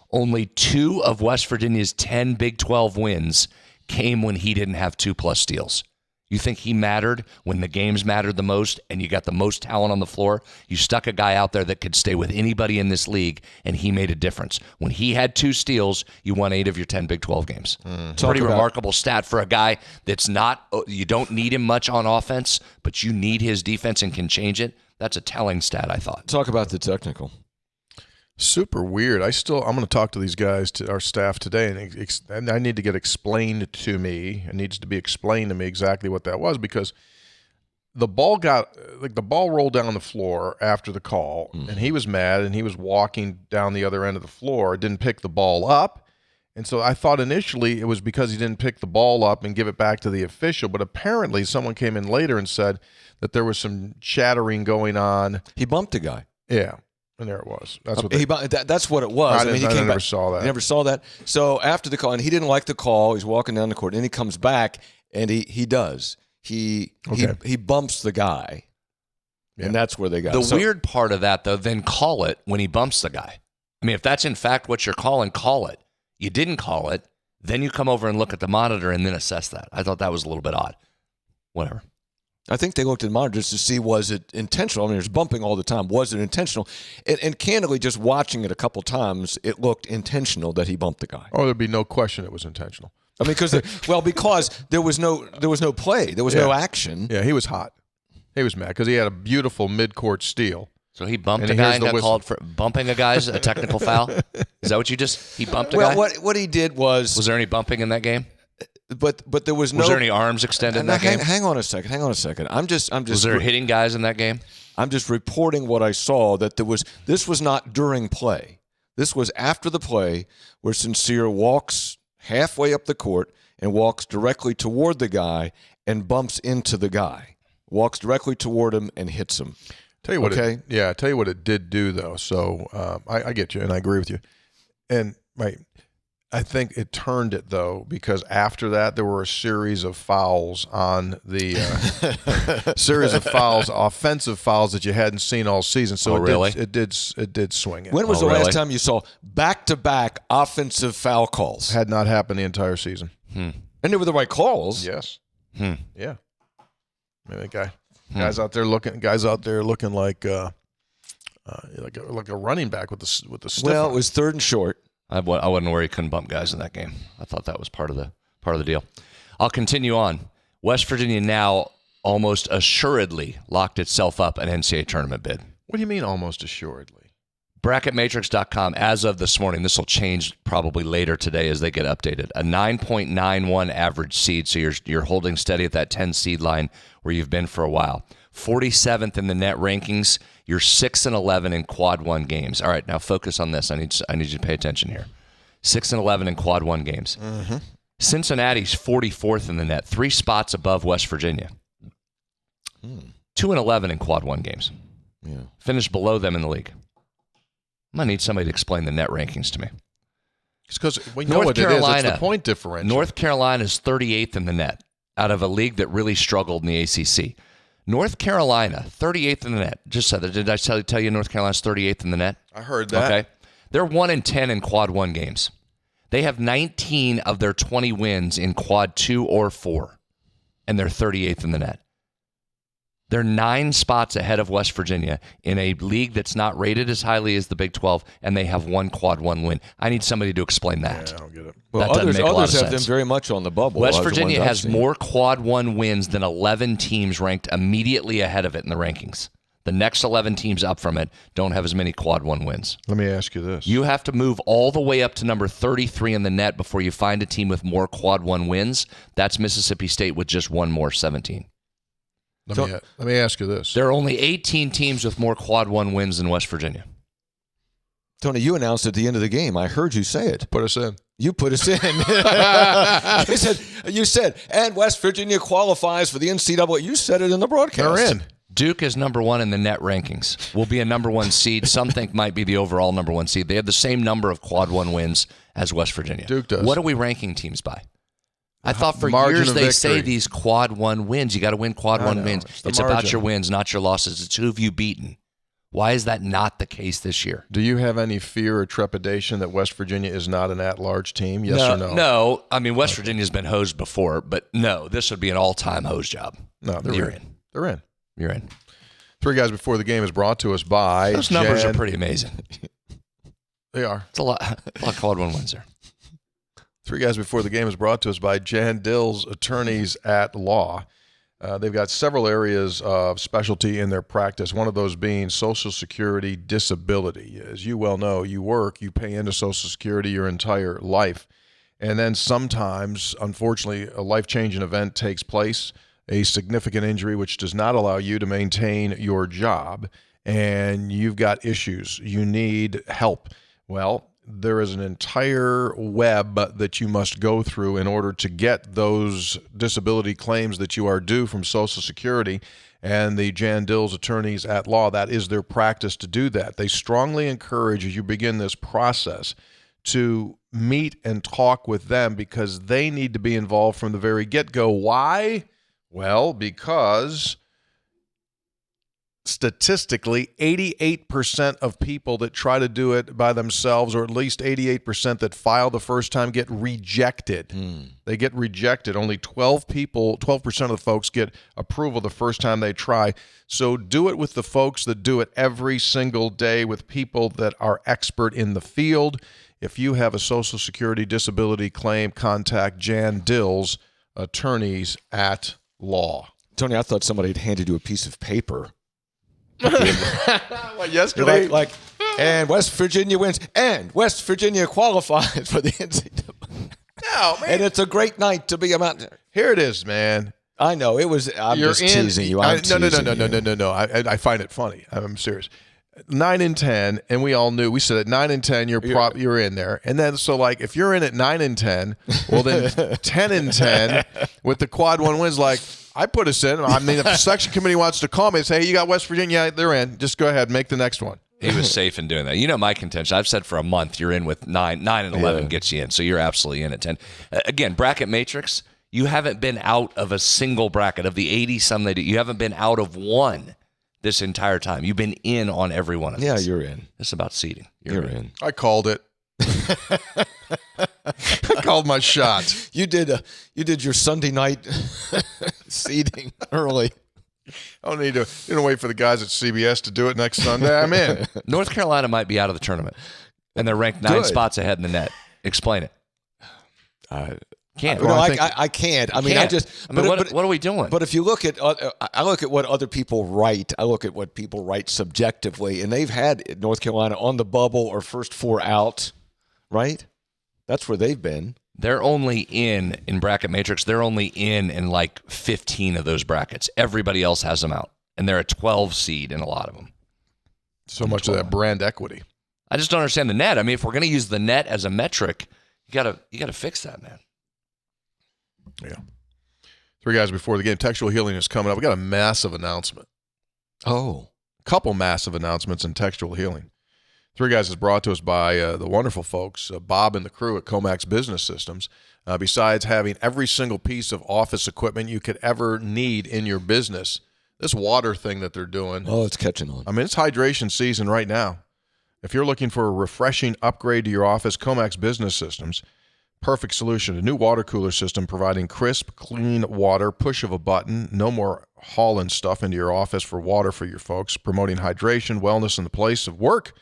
Only 2 of West Virginia's 10 Big 12 wins came when he didn't have 2+ steals. You think he mattered when the games mattered the most and you got the most talent on the floor? You stuck a guy out there that could stay with anybody in this league, and he made a difference. When he had 2 steals, you won 8 of your 10 Big 12 games. It's a pretty remarkable stat for a guy that's not, you don't need him much on offense, but you need his defense and can change it. That's a telling stat, I thought. Talk about the technical. Super weird. I'm going to talk to these guys, to our staff today, and I need to get explained to me. It needs to be explained to me exactly what that was, because the ball rolled down the floor after the call, and he was mad, and he was walking down the other end of the floor, didn't pick the ball up. And so I thought initially it was because he didn't pick the ball up and give it back to the official, but apparently someone came in later and said that there was some chattering going on. He bumped a guy. Yeah. And there it was. That's what that's what it was. I never saw that. He never saw that. So after the call, and he didn't like the call. He's walking down the court, and he comes back, and he does. He bumps the guy, and that's where they got. The weird part of that, though, then call it when he bumps the guy. I mean, if that's in fact what you're calling, call it. You didn't call it, then you come over and look at the monitor and then assess that. I thought that was a little bit odd. Whatever. I think they looked at monitors to see, was it intentional? I mean, there's bumping all the time. Was it intentional? And candidly, just watching it a couple times, it looked intentional that he bumped the guy. Oh, there'd be no question it was intentional. I mean, because there was no play, there was no action. Yeah, he was hot. He was mad because he had a beautiful mid-court steal. So he bumped a guy and got called for bumping a guy's a technical foul? Is that what you he bumped a guy? Well, what he did was there any bumping in that game? But there was no. Was there any arms extended in that game? Hang on a second. I'm just. Was there hitting guys in that game? I'm just reporting what I saw. That this was not during play. This was after the play, where Sincere walks halfway up the court and walks directly toward the guy and bumps into the guy. Walks directly toward him and hits him. Tell you what. Okay. Tell you what it did do though. So I get you and I agree with you. And right. I think it turned it, though, because after that there were a series of fouls on the offensive fouls that you hadn't seen all season. So it did swing it. When was the last time you saw back-to-back offensive foul calls? Had not happened the entire season. And they were the right calls. Yes. Yeah. I mean, guys out there looking like a running back with the stiff. Well, it was 3rd and short. I wasn't worried he couldn't bump guys in that game. I thought that was part of the deal. I'll continue on. West Virginia now almost assuredly locked itself up an NCAA tournament bid. What do you mean almost assuredly? Bracketmatrix.com, as of this morning, this will change probably later today as they get updated, a 9.91 average seed, so you're holding steady at that 10 seed line where you've been for a while. 47th in the net rankings. You're 6-11 in quad 1 games. All right, now focus on this. I need you to pay attention here. 6-11 in quad 1 games. Mm-hmm. Cincinnati's 44th in the net, 3 spots above West Virginia. 2-11 in quad 1 games. Yeah. Finished below them in the league. I'm going to need somebody to explain the net rankings to me. It's because we know what it is. It's the point differential. North Carolina's 38th in the net out of a league that really struggled in the ACC. North Carolina, 38th in the net. Just said that. Did I tell you North Carolina's 38th in the net? I heard that. Okay. They're 1-10 in quad 1 games. They have 19 of their 20 wins in quad 2 or 4, and they're 38th in the net. They're 9 spots ahead of West Virginia in a league that's not rated as highly as the Big 12, and they have one quad one win. I need somebody to explain that. Yeah, I don't get it. Well, That doesn't make a lot of others have sense. them very much on the bubble. West the Virginia ones I've has seen. more quad one wins than 11 teams ranked immediately ahead of it in the rankings. The next 11 teams up from it don't have as many quad one wins. Let me ask you this. You have to move all the way up to number 33 in the net before you find a team with more quad one wins. That's Mississippi State with just one more, 17. Let me ask you this. There are only 18 teams with more quad one wins than West Virginia. Tony, you announced at the end of the game. I heard you say it. Put us in. You put us in. you said, and West Virginia qualifies for the NCAA. You said it in the broadcast. They're in. Duke is number 1 in the net rankings. Will be a number 1 seed. Some think might be the overall number 1 seed. They have the same number of quad 1 wins as West Virginia. Duke does. What are we ranking teams by? I thought for Margin years of they victory. say these quad 1 wins. You got to win quad 1 know. wins. It's the About margin. your wins, not your losses. It's who have you beaten. Why is that not the case this year? Do you have any fear or trepidation that West Virginia is not an at-large team? Yes or no? No. I mean, West Virginia's been hosed before, but no, this would be an all-time hose job. No, You're in. They're in. You're in. 3 Guys Before the Game is brought to us by Those numbers are pretty amazing. They are. It's a lot of quad 1 wins there. 3 Guys Before the Game is brought to us by Jan Dill's Attorneys at Law. They've got several areas of specialty in their practice, one of those being Social Security disability. As you well know, you work, you pay into Social Security your entire life. And then sometimes, unfortunately, a life-changing event takes place, a significant injury which does not allow you to maintain your job, and you've got issues. You need help. Well, there is an entire web that you must go through in order to get those disability claims that you are due from Social Security. And the Jan Dill's Attorneys at Law, that is their practice to do that. They strongly encourage, as you begin this process, to meet and talk with them because they need to be involved from the very get-go. Why? Well, because statistically, 88% of people that try to do it by themselves, or at least 88% that file the first time, get rejected. They get rejected. Only 12% of the folks get approval the first time they try. So do it with the folks that do it every single day, with people that are expert in the field. If you have a Social Security disability claim, contact Jan Dill's Attorneys at Law. Tony, I thought somebody had handed you a piece of paper. What, yesterday? Like, and West Virginia wins, and West Virginia qualifies for the NCAA. No, man. And it's a great night to be a mountain. Here it is, man. I know it was. I'm just teasing you. I'm teasing you. No. I find it funny. I'm serious. 9 and 10, and we all knew. We said at 9 and 10, you're in there, and then so like if you're in at 9 and 10, well then 10 and 10 with the quad 1 wins. Like I put us in. I mean, if the selection committee wants to call me and say, "Hey, you got West Virginia, they're in. Just go ahead, make the next one." He was safe in doing that. You know my contention. I've said for a month you're in with 9 and 11 gets you in, so you're absolutely in at 10. Again, bracket matrix. You haven't been out of a single bracket of the 80-some they do. You haven't been out of one this entire time. You've been in on every one of them. Yeah, you're in. It's about seeding. You're in. I called it. I called my shot. You did your Sunday night seeding early. I don't need to wait for the guys at CBS to do it next Sunday. I'm in. North Carolina might be out of the tournament, and they're ranked 9 spots ahead in the net. Explain it. Can't. No, I can't. I mean, Can't. What are we doing? But if you look at, I look at what other people write. I look at what people write subjectively, and they've had North Carolina on the bubble or first 4 out, right? That's where they've been. They're only in bracket matrix. They're only in like 15 of those brackets. Everybody else has them out, and they're a 12 seed in a lot of them. So much of that brand equity. I just don't understand the net. I mean, if we're going to use the net as a metric, you gotta fix that, man. Yeah. 3 Guys Before the Game. Textual Healing is coming up. We got a massive announcement. Oh. A couple massive announcements in Textual Healing. 3 Guys is brought to us by the wonderful folks, Bob and the crew at Comax Business Systems. Besides having every single piece of office equipment you could ever need in your business, this water thing that they're doing. Oh, it's catching on. I mean, it's hydration season right now. If you're looking for a refreshing upgrade to your office, Comax Business Systems Perfect solution. A new water cooler system providing crisp, clean water, push of a button. No more hauling stuff into your office for water for your folks. Promoting hydration, wellness in the place of work.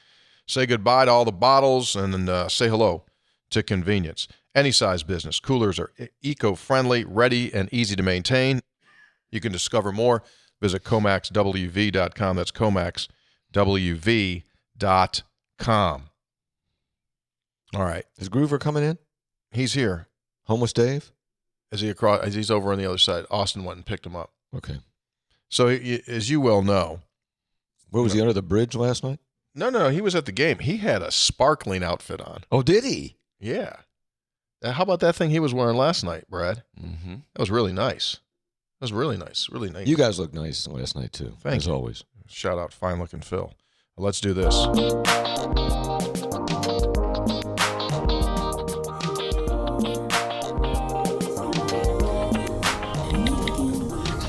Say goodbye to all the bottles and then say hello to convenience. Any size business. Coolers are eco-friendly, ready, and easy to maintain. You can discover more. Visit comaxwv.com. That's comaxwv.com. All right. Is Groover coming in? He's here. Homeless Dave? Is he across? He's over on the other side. Austin went and picked him up. Okay. So, as you well know. Where was he, under the bridge last night? No. He was at the game. He had a sparkling outfit on. Oh, did he? Yeah. How about that thing he was wearing last night, Brad? Mm-hmm. That was really nice. That was really nice. Really nice. You guys looked nice last night, too. Thank as you. always. Shout out fine-looking Phil. Well, let's do this.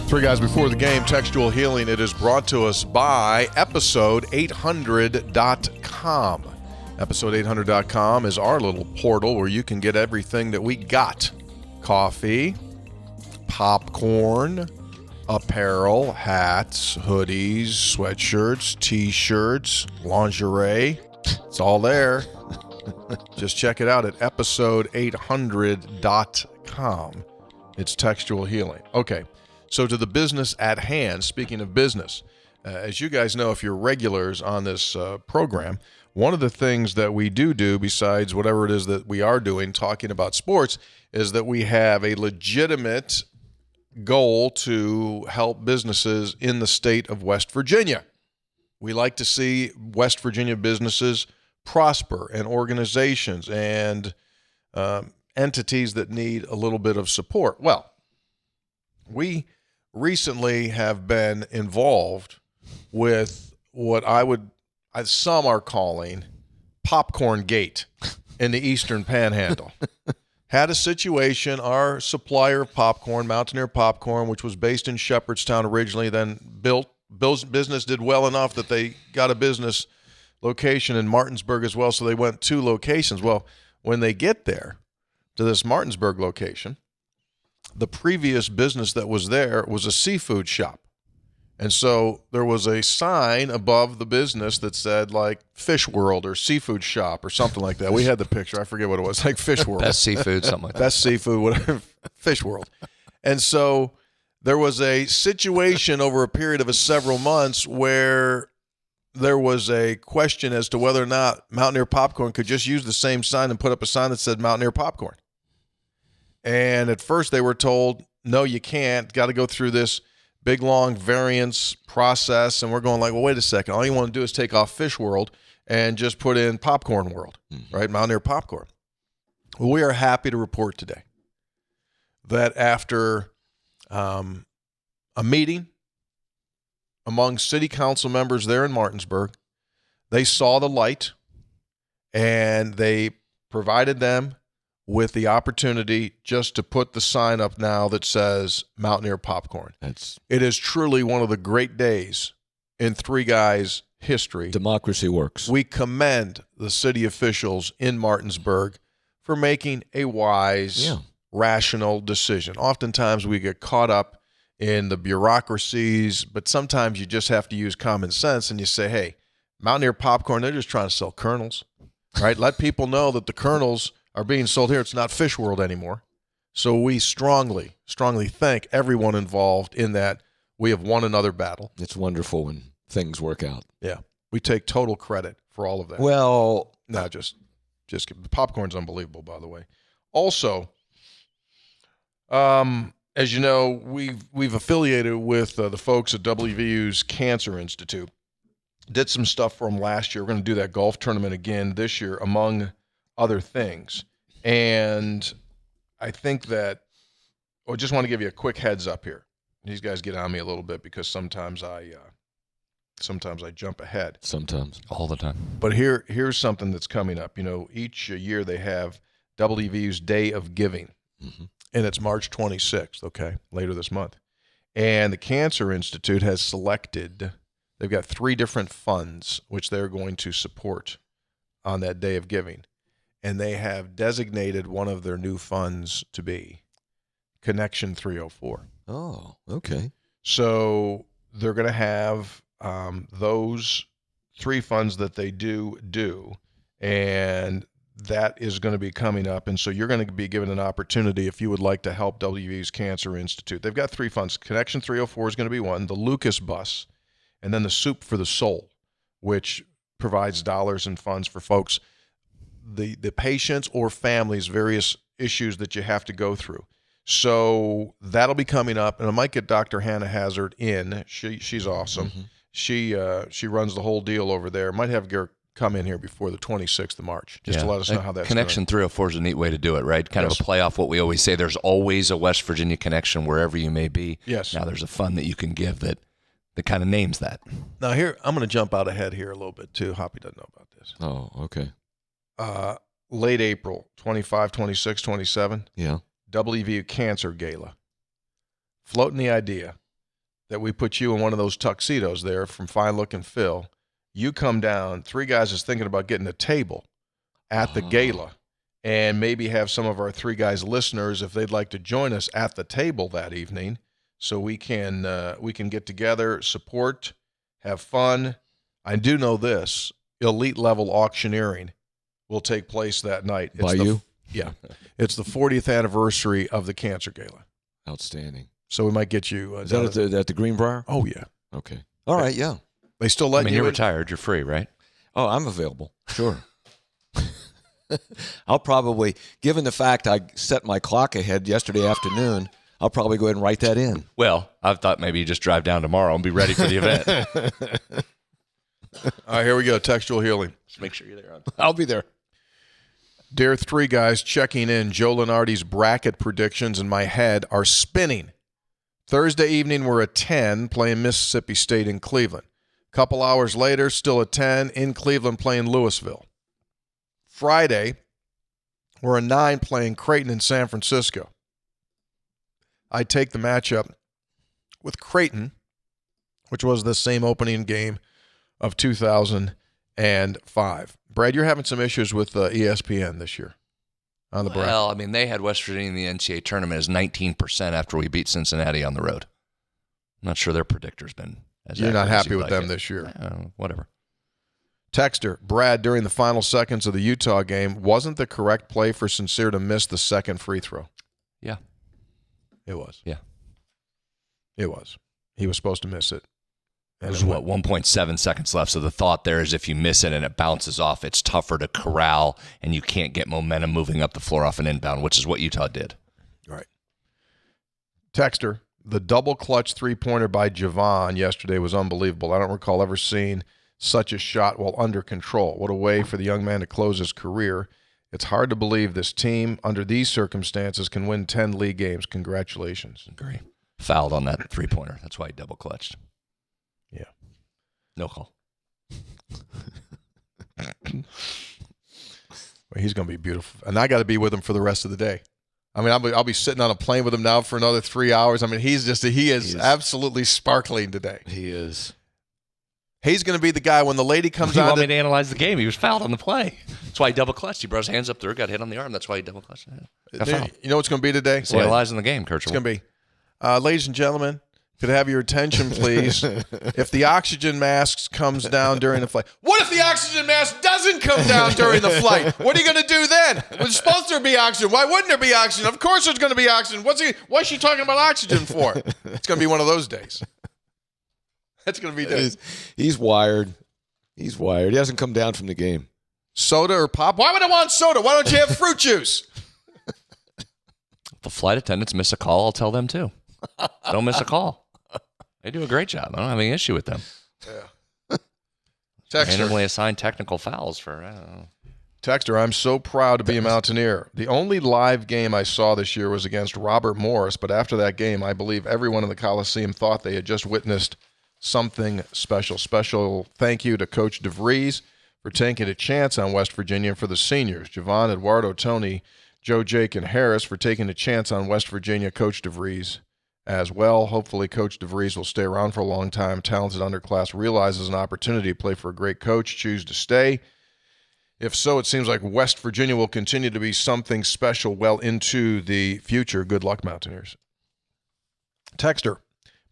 Three guys before the game, Textual Healing. It is brought to us by episode800.com. Episode800.com is our little portal where you can get everything that we got. Coffee, popcorn, apparel, hats, hoodies, sweatshirts, t-shirts, lingerie. It's all there. Just check it out at episode800.com. It's Textual Healing. Okay. So to the business at hand, speaking of business, as you guys know, if you're regulars on this program, one of the things that we do besides whatever it is that we are doing, talking about sports, is that we have a legitimate goal to help businesses in the state of West Virginia. We like to see West Virginia businesses prosper, and organizations and entities that need a little bit of support. Well, we recently have been involved with what some are calling Popcorn Gate in the Eastern Panhandle. Had a situation, our supplier of popcorn, Mountaineer Popcorn, which was based in Shepherdstown originally, then business did well enough that they got a business location in Martinsburg as well, so they went 2 locations. Well, when they get there to this Martinsburg location, the previous business that was there was a seafood shop. And so there was a sign above the business that said like Fish World or Seafood Shop or something like that. We had the picture. I forget what it was, like Fish World. Best seafood, something like that. Best seafood, whatever, Fish World. And so there was a situation over a period of several months where there was a question as to whether or not Mountaineer Popcorn could just use the same sign and put up a sign that said Mountaineer Popcorn. And at first they were told, no, you can't. Got to go through this big, long variance process. And we're going like, well, wait a second. All you want to do is take off Fish World and just put in Popcorn World, right? Mountaineer Popcorn. Well, we are happy to report today that after a meeting among city council members there in Martinsburg, they saw the light and they provided them with the opportunity just to put the sign up now that says Mountaineer Popcorn. It is truly one of the great days in Three Guys history. Democracy works. We commend the city officials in Martinsburg for making a wise, rational decision. Oftentimes we get caught up in the bureaucracies, but sometimes you just have to use common sense and you say, hey, Mountaineer Popcorn, they're just trying to sell kernels, right? Let people know that the kernels are being sold here. It's not Fish World anymore. So we strongly thank everyone involved in that. We have won another battle. It's wonderful when things work out. Yeah. We take total credit for all of that. Well, no, just the popcorn's unbelievable, by the way. Also, as you know, we've affiliated with the folks at WVU's Cancer Institute. Did some stuff for them last year. We're going to do that golf tournament again this year, among other things. And I think that I just want to give you a quick heads up here. These guys get on me a little bit because sometimes I jump ahead. Sometimes. All the time. But here's something that's coming up. You know, each year they have WVU's Day of Giving. Mm-hmm. And it's March 26th, okay, later this month. And the Cancer Institute has selected, they've got 3 different funds which they're going to support on that Day of Giving. and they have designated one of their new funds to be Connection 304. Oh, okay. So they're going to have those 3 funds that they do, and that is going to be coming up. And so you're going to be given an opportunity if you would like to help WVU's Cancer Institute. They've got 3 funds. Connection 304 is going to be one, the Lucas Bus, and then the Soup for the Soul, which provides dollars and funds for folks, the patients or families, various issues that you have to go through. So that'll be coming up, and I might get Dr. Hannah Hazard in. She's awesome. Mm-hmm. She runs the whole deal over there. Might have Garrett come in here before the 26th of March, just to let us know how that's Connection going. 304 is a neat way to do it, right? Kind of a play off what we always say. There's always a West Virginia connection wherever you may be. Yes. Now there's a fund that you can give that kind of names that. Now here, I'm going to jump out ahead here a little bit too. Hoppy doesn't know about this. Oh, okay. Late April, 25, 26, 27. Yeah. WVU Cancer Gala. Floating the idea that we put you in one of those tuxedos there from Fine Look and Phil. You come down, 3 guys is thinking about getting a table at the gala, and maybe have some of our 3 guys listeners, if they'd like to join us at the table that evening, so we can get together, support, have fun. I do know this, elite level auctioneering will take place that night. By you? Yeah. It's the 40th anniversary of the Cancer Gala. Outstanding. So we might get you. Is that at the Greenbrier? Oh, yeah. Okay. All right, yeah. They still let you you're in? retired. You're free, right? Oh, I'm available. Sure. I'll probably, given the fact I set my clock ahead yesterday afternoon, I'll probably go ahead and write that in. Well, I thought maybe you just drive down tomorrow and be ready for the event. All right, here we go. Textual Healing. Just make sure you're there. I'll be there. Dear 3 guys, checking in. Joe Lenardi's bracket predictions in my head are spinning. Thursday evening, we're at 10 playing Mississippi State in Cleveland. Couple hours later, still at 10 in Cleveland playing Louisville. Friday, we're at 9 playing Creighton in San Francisco. I take the matchup with Creighton, which was the same opening game of 2005. Brad, you're having some issues with ESPN this year on the bracket. Well, I mean, they had West Virginia in the NCAA tournament as 19% after we beat Cincinnati on the road. I'm not sure their predictor's been as You're not accurate as happy you'd with like them it. this year. Whatever. Texter, Brad, during the final seconds of the Utah game, wasn't the correct play for Sincere to miss the second free throw? Yeah. It was. Yeah. It was. He was supposed to miss it. And There's 1.7 seconds left. So the thought there is if you miss it and it bounces off, it's tougher to corral and you can't get momentum moving up the floor off an inbound, which is what Utah did. Right. Texter, the double clutch three-pointer by Javon yesterday was unbelievable. I don't recall ever seeing such a shot while under control. What a way for the young man to close his career. It's hard to believe this team, under these circumstances, can win 10 league games. Congratulations. Agree. Fouled on that three-pointer. That's why he double clutched. Yeah. No call. Well, he's going to be beautiful. And I got to be with him for the rest of the day. I mean, I'll be sitting on a plane with him now for another 3 hours. I mean, he is absolutely sparkling today. He is. He's going to be the guy when the lady comes You out. want me to analyze the game? He was fouled on the play. That's why he double clutched. He brought his hands up there, got hit on the arm. That's why he double clutched. You know what's going to be today? He's analyzing the game, Kurt. It's going to be, ladies and gentlemen, could I have your attention, please? If the oxygen mask comes down during the flight. What if the oxygen mask doesn't come down during the flight? What are you going to do then? It's supposed to be oxygen. Why wouldn't there be oxygen? Of course there's going to be oxygen. What's she talking about oxygen for? It's going to be one of those days. That's going to be days. He's wired. He's wired. He hasn't come down from the game. Soda or pop? Why would I want soda? Why don't you have fruit juice? If the flight attendants miss a call, I'll tell them too. Don't miss a call. They do a great job. I don't have any issue with them. Yeah. Texter. Randomly assigned technical fouls for, I don't know. Texter, I'm so proud to be a Mountaineer. The only live game I saw this year was against Robert Morris, but after that game, I believe everyone in the Coliseum thought they had just witnessed something special. Special thank you to Coach DeVries for taking a chance on West Virginia, and for the seniors, Javon, Eduardo, Tony, Joe, Jake, and Harris, for taking a chance on West Virginia, Coach DeVries as well. Hopefully Coach DeVries will stay around for a long time. Talented underclass realizes an opportunity to play for a great coach, choose to stay. If so, it seems like West Virginia will continue to be something special well into the future. Good luck, Mountaineers. Texter,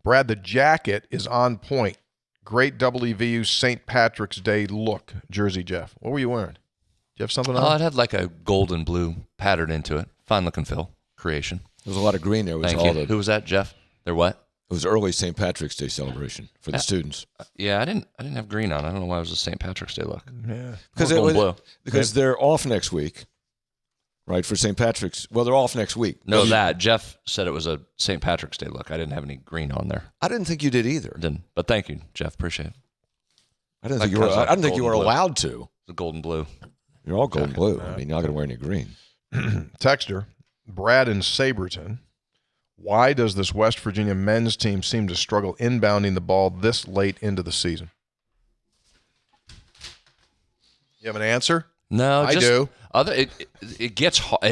Brad, the jacket is on point. Great WVU St. Patrick's Day look. Jersey Jeff. What were you wearing? Do you have something on? It had like a gold and blue pattern into it. Fine looking Phil creation. There was a lot of green there. Thank you. Who was that, Jeff? They're what? It was early St. Patrick's Day celebration for the students. Yeah, I didn't have green on. I don't know why it was a St. Patrick's Day look. Yeah. Because they're off next week, right, for St. Patrick's. Well, they're off next week. No, Jeff said it was a St. Patrick's Day look. I didn't have any green on there. I didn't think you did either. Didn't. But thank you, Jeff. Appreciate it. I didn't think you were allowed to. The gold and blue. You're all gold and blue. I mean, you're not going to wear any green. Texter, Brad in Saberton. Why does this West Virginia men's team seem to struggle inbounding the ball this late into the season? You have an answer? No, I do. It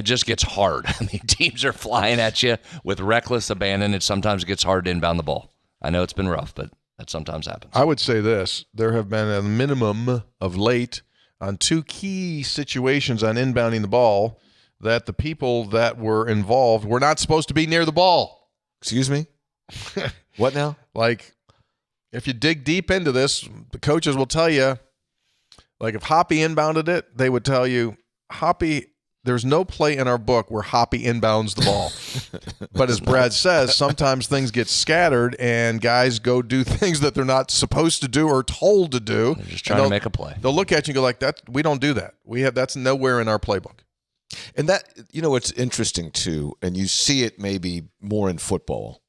just gets hard. I mean, teams are flying at you with reckless abandon. It sometimes gets hard to inbound the ball. I know it's been rough, but that sometimes happens. I would say this. There have been a minimum of late on 2 key situations on inbounding the ball that the people that were involved were not supposed to be near the ball. Excuse me? What now? Like, if you dig deep into this, the coaches will tell you, like if Hoppy inbounded it, they would tell you, Hoppy, there's no play in our book where Hoppy inbounds the ball. But as Brad says, sometimes things get scattered and guys go do things that they're not supposed to do or told to do. They're just trying to make a play. They'll look at you and go like, we don't do that. That's nowhere in our playbook. And that, what's interesting too, and you see it maybe more in football,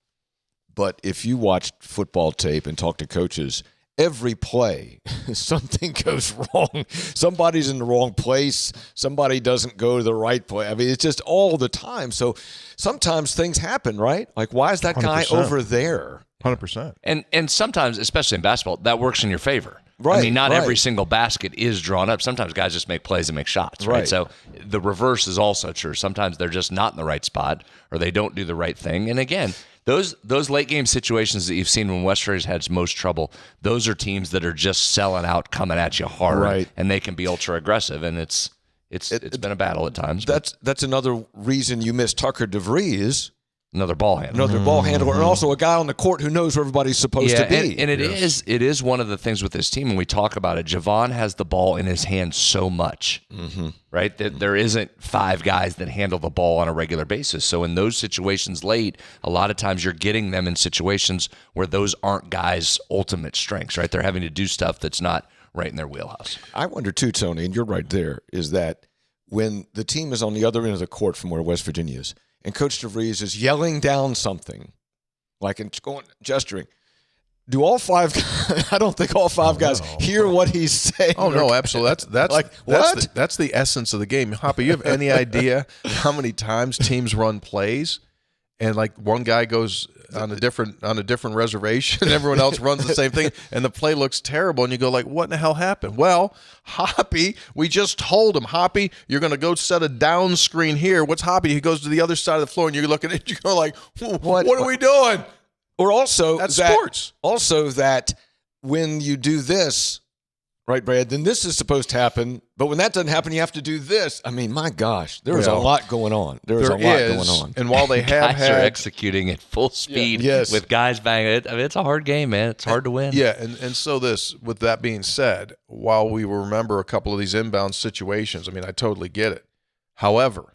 but if you watch football tape and talk to coaches, every play, something goes wrong. Somebody's in the wrong place. Somebody doesn't go to the right place. I mean, it's just all the time. So sometimes things happen, right? Like, why is that guy 100%. over there? 100%. And sometimes, especially in basketball, that works in your favor. Right, I mean, not right. every single basket is drawn up. Sometimes guys just make plays and make shots, right? Right. So the reverse is also true. Sometimes they're just not in the right spot or they don't do the right thing. And again, those late game situations that you've seen when West Virginia's had most trouble, those are teams that are just selling out, coming at you hard, right. And they can be ultra aggressive. And it's been a battle at times. That's another reason you miss Tucker DeVries. Another ball handler. Another ball handler, and also a guy on the court who knows where everybody's supposed to be. And it is one of the things with this team when we talk about it. Javon has the ball in his hand so much, right? That there isn't 5 guys that handle the ball on a regular basis. So in those situations late, a lot of times you're getting them in situations where those aren't guys' ultimate strengths, right? They're having to do stuff that's not right in their wheelhouse. I wonder too, Tony, and you're right there, is that when the team is on the other end of the court from where West Virginia is, and Coach DeVries is yelling down something, like gesturing. Do all 5 guys, I don't think all 5 guys hear what he's saying. Oh, no, absolutely. That's like, what? That's the essence of the game. Hoppy, you have any idea how many times teams run plays and like one guy goes on a different reservation and everyone else runs the same thing and the play looks terrible and you go like, what in the hell happened? Well, Hoppy, we just told him, Hoppy, you're going to go set a down screen here. What's Hoppy? He goes to the other side of the floor and you're looking at it, you go like, what are we doing? Or also that's sports. Also that when you do this, right, Brad, then this is supposed to happen. But when that doesn't happen, you have to do this. I mean, my gosh, there is a lot going on. There is a lot going on. And while they have guys are executing at full speed with guys banging it, I mean, it's a hard game, man. It's hard to win. Yeah, and so with that being said, while we will remember a couple of these inbound situations, I mean, I totally get it. However,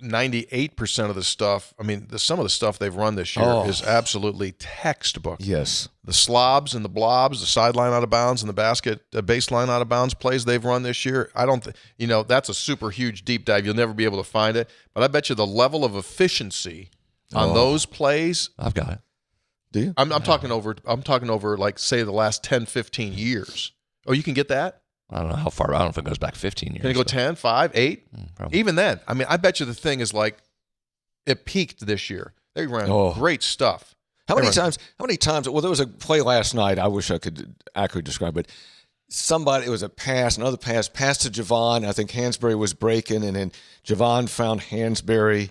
98% of the stuff, I mean, some of the stuff they've run this year is absolutely textbook. Yes. The slobs and the blobs, the sideline out of bounds and the baseline out of bounds plays they've run this year, I don't that's a super huge deep dive. You'll never be able to find it. But I bet you the level of efficiency on those plays. I've got it. Do you? I'm talking over like, say, the last 10, 15 years. Oh, you can get that? I don't know how far. I don't know if it goes back 15 years. Can it go 10, 5, 8? Probably. Even then, I mean, I bet you the thing is like it peaked this year. They ran great stuff. How many times? Well, there was a play last night. I wish I could accurately describe it. It was a pass, another pass to Javon. I think Hansberry was breaking, and then Javon found Hansberry.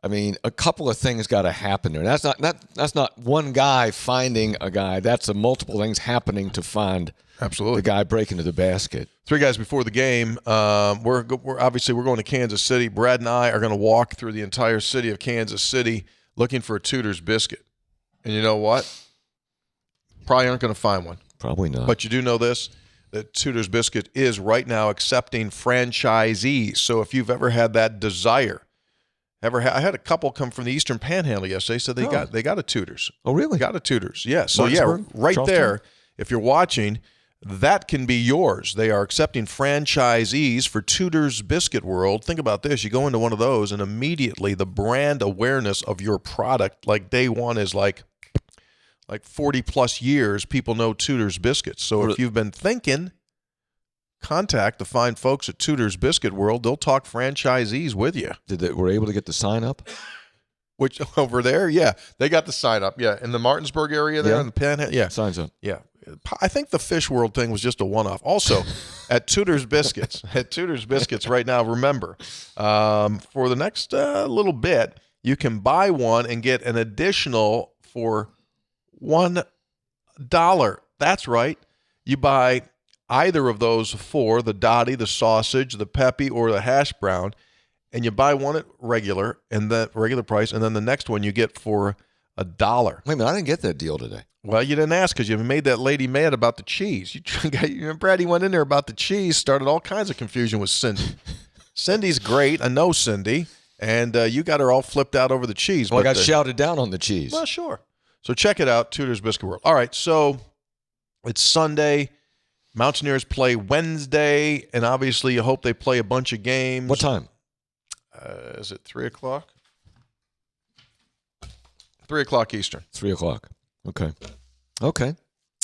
I mean, a couple of things got to happen there. That's not one guy finding a guy. That's multiple things happening to find Absolutely. the guy breaking into the basket. 3 guys before the game. We're going to Kansas City. Brad and I are going to walk through the entire city of Kansas City looking for a Tudor's biscuit. And you know what? Probably aren't going to find one. Probably not. But you do know this, that Tudor's Biscuit is right now accepting franchisees. So if you've ever had that desire, I had a couple come from the Eastern Panhandle yesterday, so they got a Tudor's. Oh, really? Got a Tudor's, yeah. So Martinsburg? right Charleston? there, if you're watching, that can be yours. They are accepting franchisees for Tudor's Biscuit World. Think about this. You go into one of those, and immediately the brand awareness of your product, like day one, is like 40-plus years, people know Tudor's Biscuits. So if you've been thinking, contact the fine folks at Tudor's Biscuit World. They'll talk franchisees with you. Were able to get the sign up? Which, over there, yeah. They got the sign up, yeah. In the Martinsburg area there, in the Panhandle, yeah. Signs up. Yeah. I think the Fish World thing was just a one-off. Also, at Tudor's Biscuits, right now, remember, for the next little bit, you can buy one and get an additional for $1. That's right. You buy either of those 4, the Dottie, the sausage, the Peppy, or the hash brown, and you buy one at regular price, and then the next one you get for $1. Wait a minute, I didn't get that deal today. Well, you didn't ask because you made that lady mad about the cheese. Brady went in there about the cheese, started all kinds of confusion with Cindy. Cindy's great. I know Cindy. And you got her all flipped out over the cheese. Well, I got shouted down on the cheese. Well, sure. So check it out, Tudor's Biscuit World. All right, so it's Sunday. Mountaineers play Wednesday, and obviously you hope they play a bunch of games. What time? Is it 3 o'clock? 3 o'clock Eastern. 3 o'clock. Okay.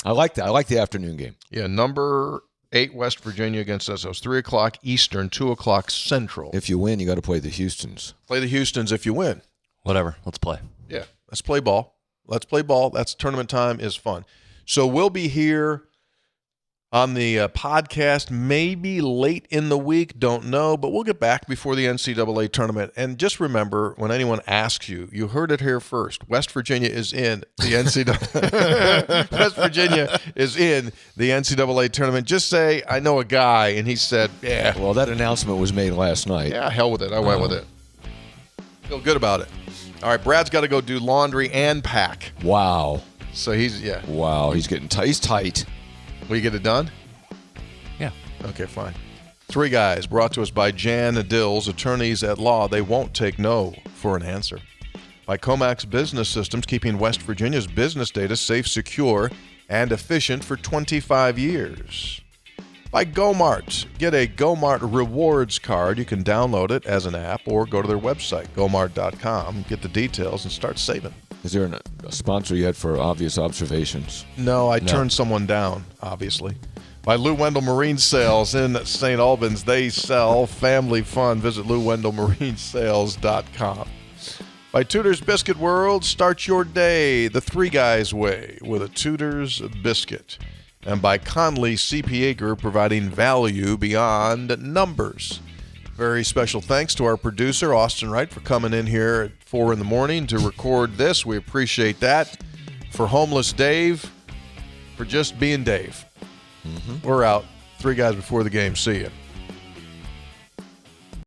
I like that. I like the afternoon game. Yeah, number 8 West Virginia against us. So it's 3 o'clock Eastern, 2 o'clock Central. If you win, you got to play the Houstons. Play the Houstons if you win. Whatever. Let's play. Yeah, let's play ball. That's tournament time is fun. So we'll be here on the podcast maybe late in the week, don't know, but we'll get back before the NCAA tournament. And just remember, when anyone asks you, you heard it here first. West Virginia is in the NCAA. West Virginia is in the NCAA tournament. Just say, I know a guy, and he said, yeah. Well, that announcement was made last night. Yeah, hell with it. I went with it. Feel good about it. All right, Brad's got to go do laundry and pack. Wow. So yeah. Wow, he's getting tight. He's tight. Will you get it done? Yeah. Okay, fine. 3 guys brought to us by Jan Dills, attorneys at law. They won't take no for an answer. By Comax Business Systems, keeping West Virginia's business data safe, secure, and efficient for 25 years. By GoMart. Get a GoMart rewards card. You can download it as an app or go to their website, gomart.com, get the details, and start saving. Is there a sponsor yet for obvious observations? No, I turned someone down, obviously. By Lou Wendell Marine Sales in St. Albans. They sell family fun. Visit LouWendellMarineSales.com. By Tudor's Biscuit World, start your day the 3 guys way with a Tudor's Biscuit. And by Conley CPA Group, providing value beyond numbers. Very special thanks to our producer, Austin Wright, for coming in here at 4 in the morning to record this. We appreciate that. For Homeless Dave, for just being Dave. We're out. 3 guys before the game. See you.